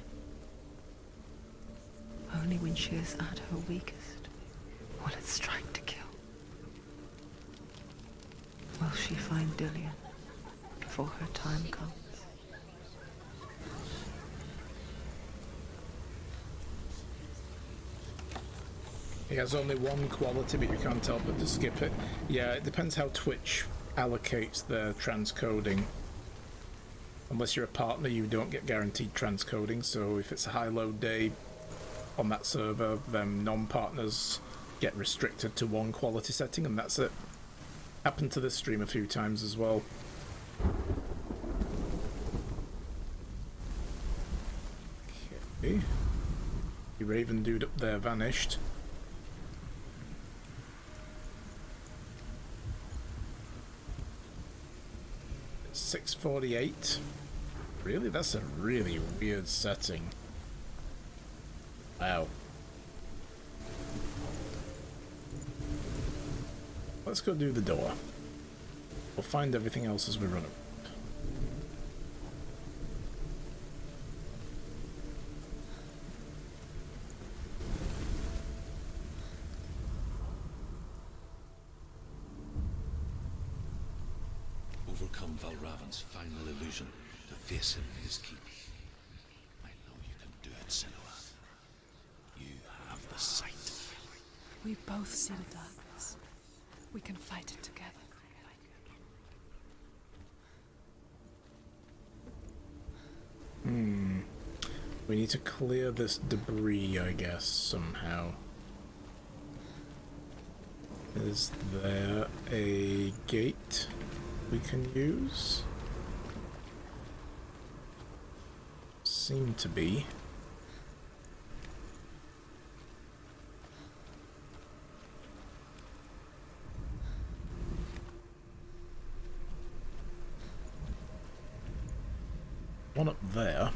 Only when she is at her weakest, will it strike to kill? Will she find Dillion before her time comes? He has only one quality, but you can't help but to skip it. Yeah, it depends how Twitch allocates their transcoding. Unless you're a partner, you don't get guaranteed transcoding, so if it's a high-load day on that server, then non-partners get restricted to one quality setting, and that's it. Happened to this stream a few times as well. Okay. The Raven dude up there vanished. It's 6:48. Really? That's a really weird setting. Wow. Let's go do the door. We'll find everything else as we run it. Overcome Valravan's final illusion to face him in his keep. I know you can do it, Senua. You have the sight. We both see the darkness. We can fight it together. We need to clear this debris, I guess, somehow. Is there a gate we can use? Seem to be. One up there.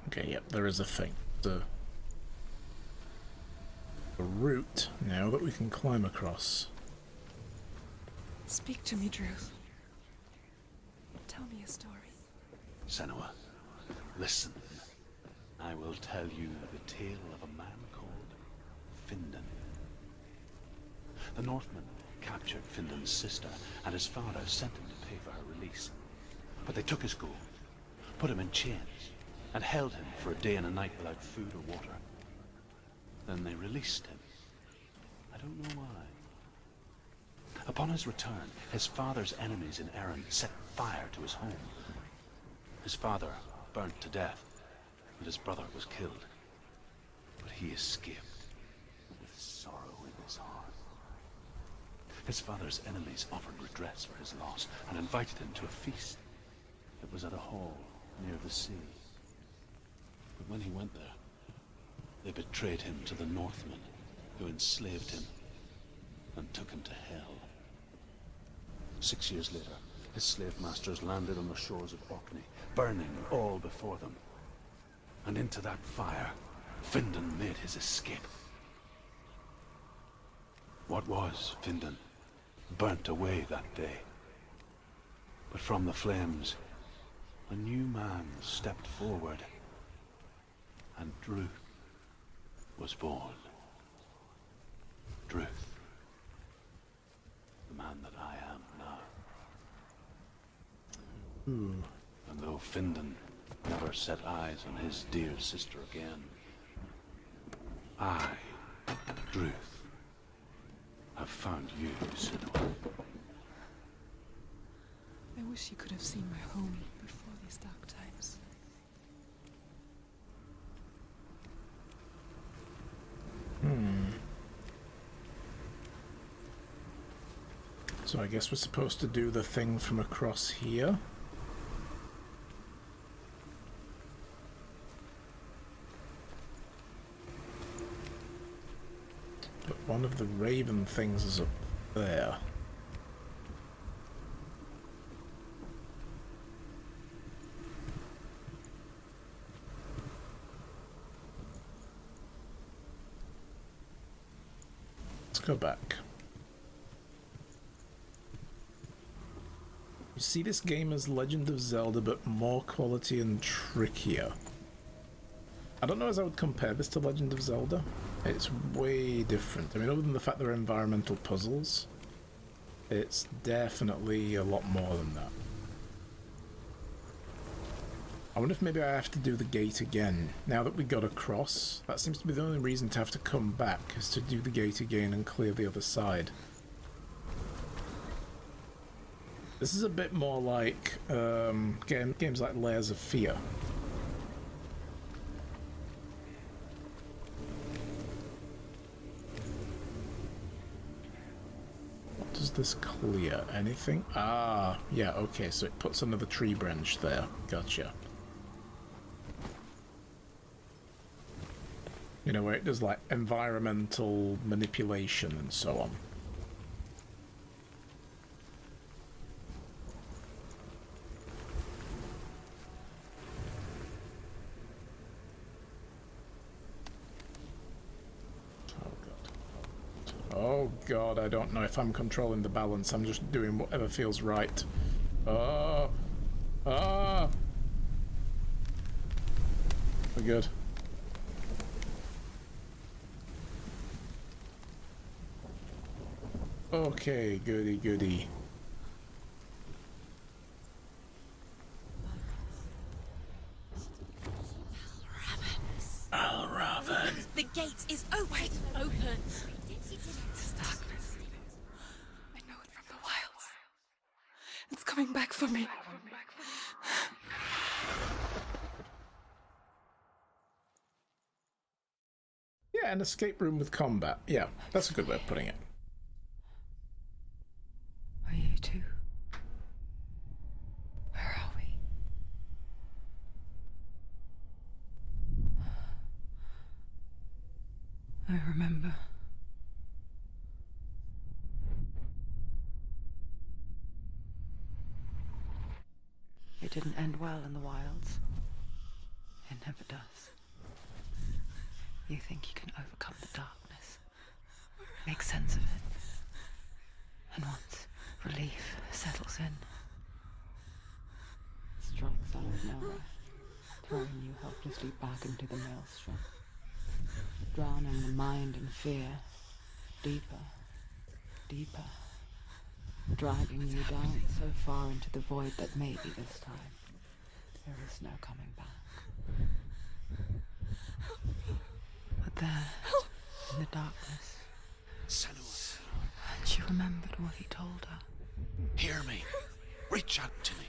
Okay, yep, there is a thing. A route now that we can climb across. Speak to me, Druth. Tell me a story. Senua, listen. I will tell you the tale of a man called Findan. The Northmen captured Findan's sister, and his father sent him to pay for her release. But they took his gold, put him in chains, and held him for a day and a night without food or water. Then they released him. I don't know why. Upon his return, his father's enemies in Erin set fire to his home. His father burnt to death, and his brother was killed. But he escaped with sorrow in his heart. His father's enemies offered redress for his loss and invited him to a feast. It was at a hall near the sea. But when he went there, they betrayed him to the Northmen, who enslaved him and took him to hell. 6 years later, his slave masters landed on the shores of Orkney, burning all before them. And into that fire, Findan made his escape. What was Findan burnt away that day. But from the flames, a new man stepped forward, and Druth was born. Druth, the man that I am now. And though Findan never set eyes on his dear sister again, I, Druth, have found you, Senua. I wish you could have seen my home before these dark times. So I guess we're supposed to do the thing from across here. one of the raven things is up there. Let's go back. You see this game as Legend of Zelda, but more quality and trickier. I don't know as I would compare this to Legend of Zelda. It's way different. I mean, other than the fact there are environmental puzzles, it's definitely a lot more than that. I wonder if maybe I have to do the gate again. Now that we got across, that seems to be the only reason to have to come back, is to do the gate again and clear the other side. This is a bit more like games like Layers of Fear. What does this clear? Anything? Ah, yeah, okay, so it puts another tree branch there. Gotcha. You know, where it does like environmental manipulation and so on. Oh god, I don't know if I'm controlling the balance. I'm just doing whatever feels right. Oh! Ah! We're good. Okay, goody goody. Alraven. The gate is open. Open. This darkness. I know it from the wilds. It's coming back for me. Yeah, an escape room with combat. Yeah, that's a good way of putting it. Are you two? Where are we? I remember. It didn't end well in the wilds. It never does. You think you can overcome the darkness, make sense of it, and once relief settles in, it strikes out of nowhere, throwing you helplessly back into the maelstrom, drowning the mind in fear, deeper, deeper, dragging you down so far into the void that maybe this time there is no coming back. But there, in the darkness, Senua, and she remembered what he told her. hear me. Reach out to me.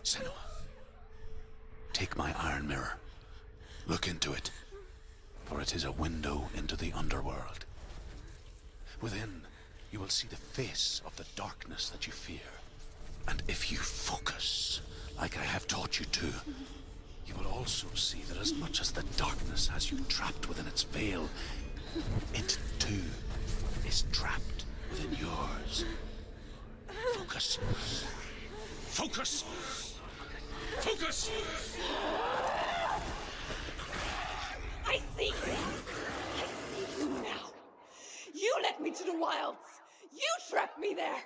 Senua, take my iron mirror. Look into it, for it is a window into the underworld. Within, you will see the face of the darkness that you fear. And if you focus, like I have taught you to, you will also see that as much as the darkness has you trapped within its veil, it too is trapped within yours. Focus. Focus! Focus! I see you! I see you now! You led me to the wilds! You trapped me there!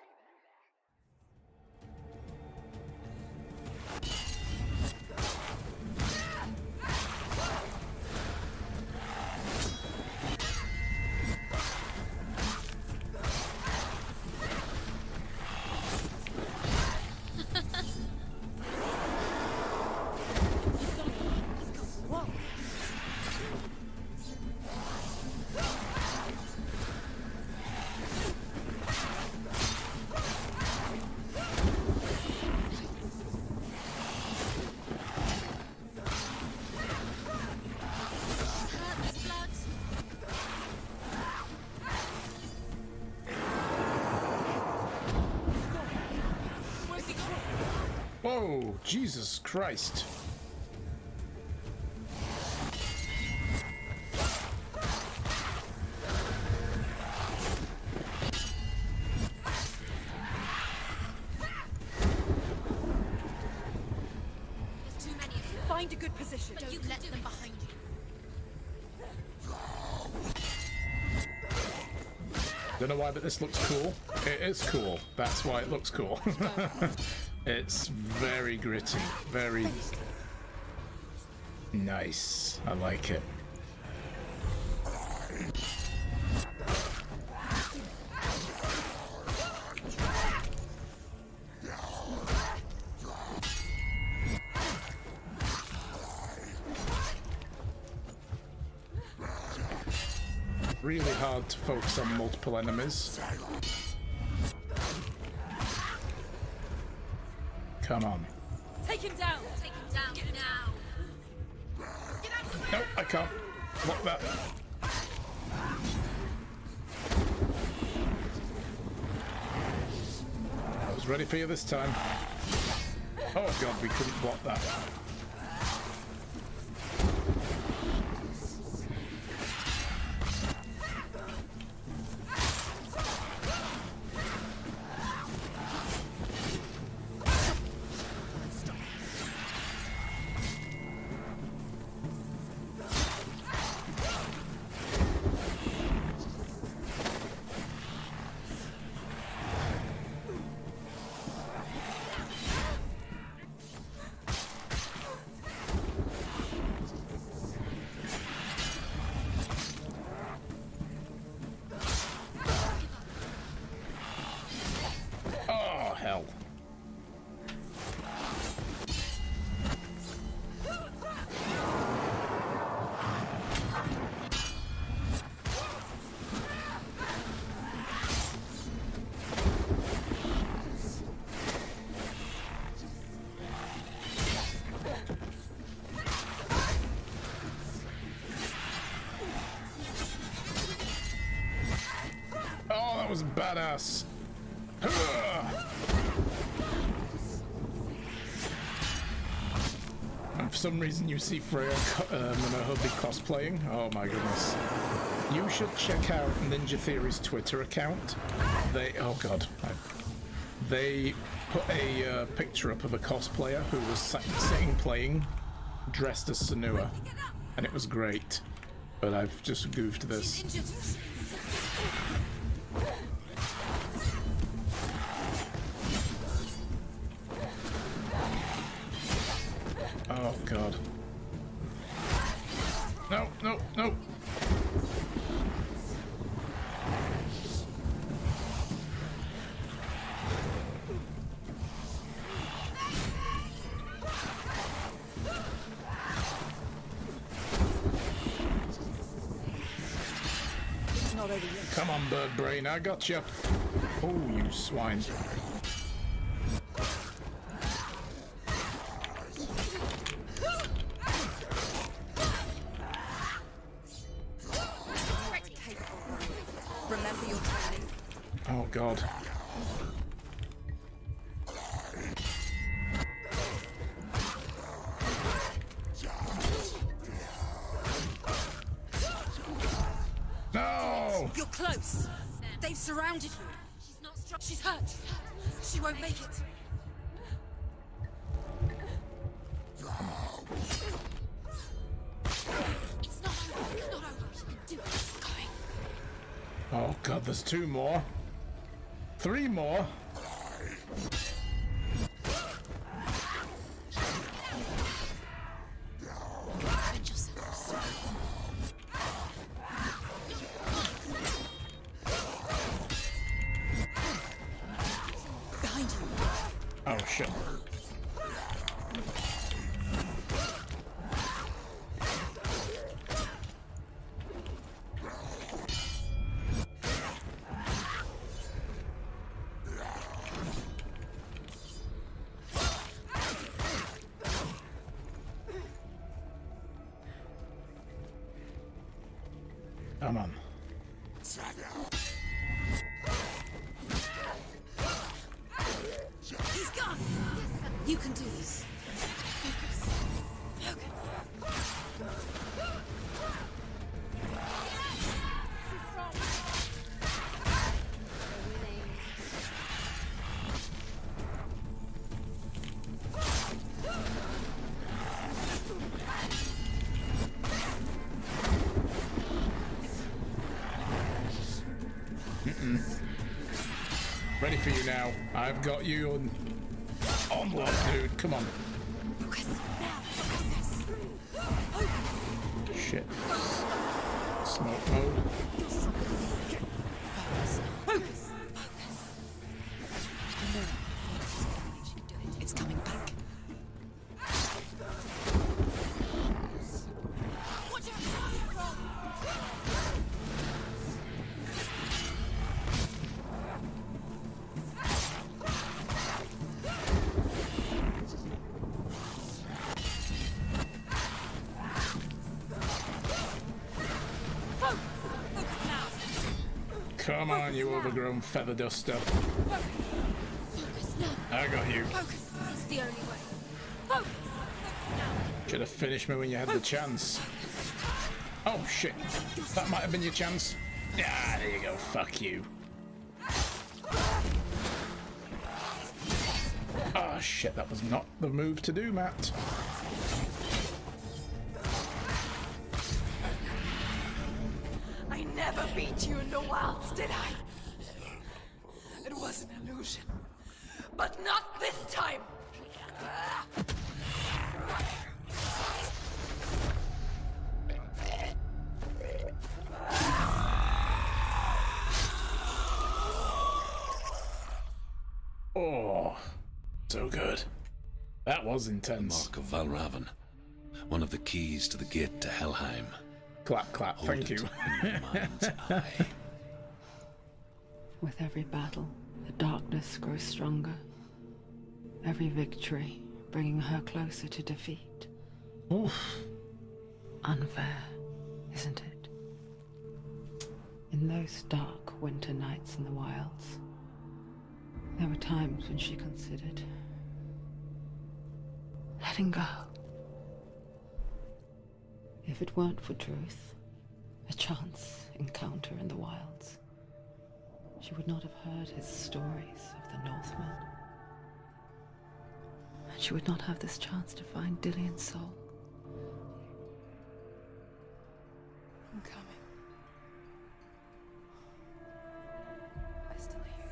Whoa, Jesus Christ. Find a good position. Don't let them behind you. Don't know why, but this looks cool. It is cool. That's why it looks cool. It's very gritty. Very nice. I like it. Really hard to focus on multiple enemies. Come on. Take him down. Take him down now. Get out of the way. No, I can't. Block that. I was ready for you this time. Oh god, we couldn't block that. Oh, hell. Oh, that was badass. And for some reason you see Freya Minoha be cosplaying. Oh my goodness. You should check out Ninja Theory's Twitter account. They put a picture up of a cosplayer who was sitting playing dressed as Senua. And it was great. But I've just goofed this. Oh god. No, no, no. Come on, bird brain, I got you. Oh, you swine. Remember your training. Oh god. No! You're close. They've surrounded you. She's not strong. She's hurt. She won't make it. It's not over. It's not over. She can do it. She's going. Oh god, there's 2 more. 3 more. Defend yourself. Behind you. Oh shit. Come on. He's gone. You can do this. Ready for you now. I've got you on onward, dude. Come on. Focus now. Focus. Shit. Smoke mode. It's coming back. Watch out! Come on, you overgrown feather duster. Focus now. I got you. Focus. It's the only way. Focus. Now. Should have finished me when you had the chance. Oh shit. That might have been your chance. Yeah, there you go. Fuck you. Oh shit, that was not the move to do, Matt. I never beat you in the wilds, did I? It was an illusion. But not this time! Oh, so good. That was intense. Mark of Valravan. One of the keys to the gate to Helheim. Clap, clap. Hold Thank it you. in your mind's eye. With every battle, the darkness grows stronger. Every victory bringing her closer to defeat. Oof. Unfair, isn't it? In those dark winter nights in the wilds, there were times when she considered letting go. If it weren't for Druth, a chance encounter in the wilds, she would not have heard his stories of the Northmen. And she would not have this chance to find Dillion's soul. I'm coming. I still hear you.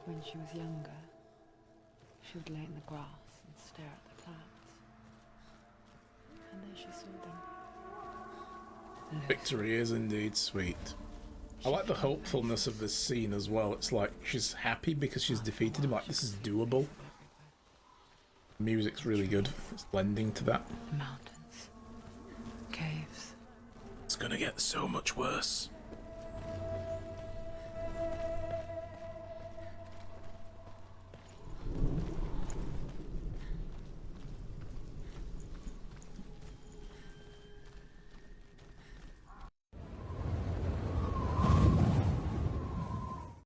When she was younger, she would lay in the grass and stare at the clouds. And there she saw them. Victory is indeed sweet. I like the hopefulness of this scene as well. It's like she's happy because she's defeated him. Like, this is doable. The music's really good. It's lending to that. Mountains, caves. It's gonna get so much worse.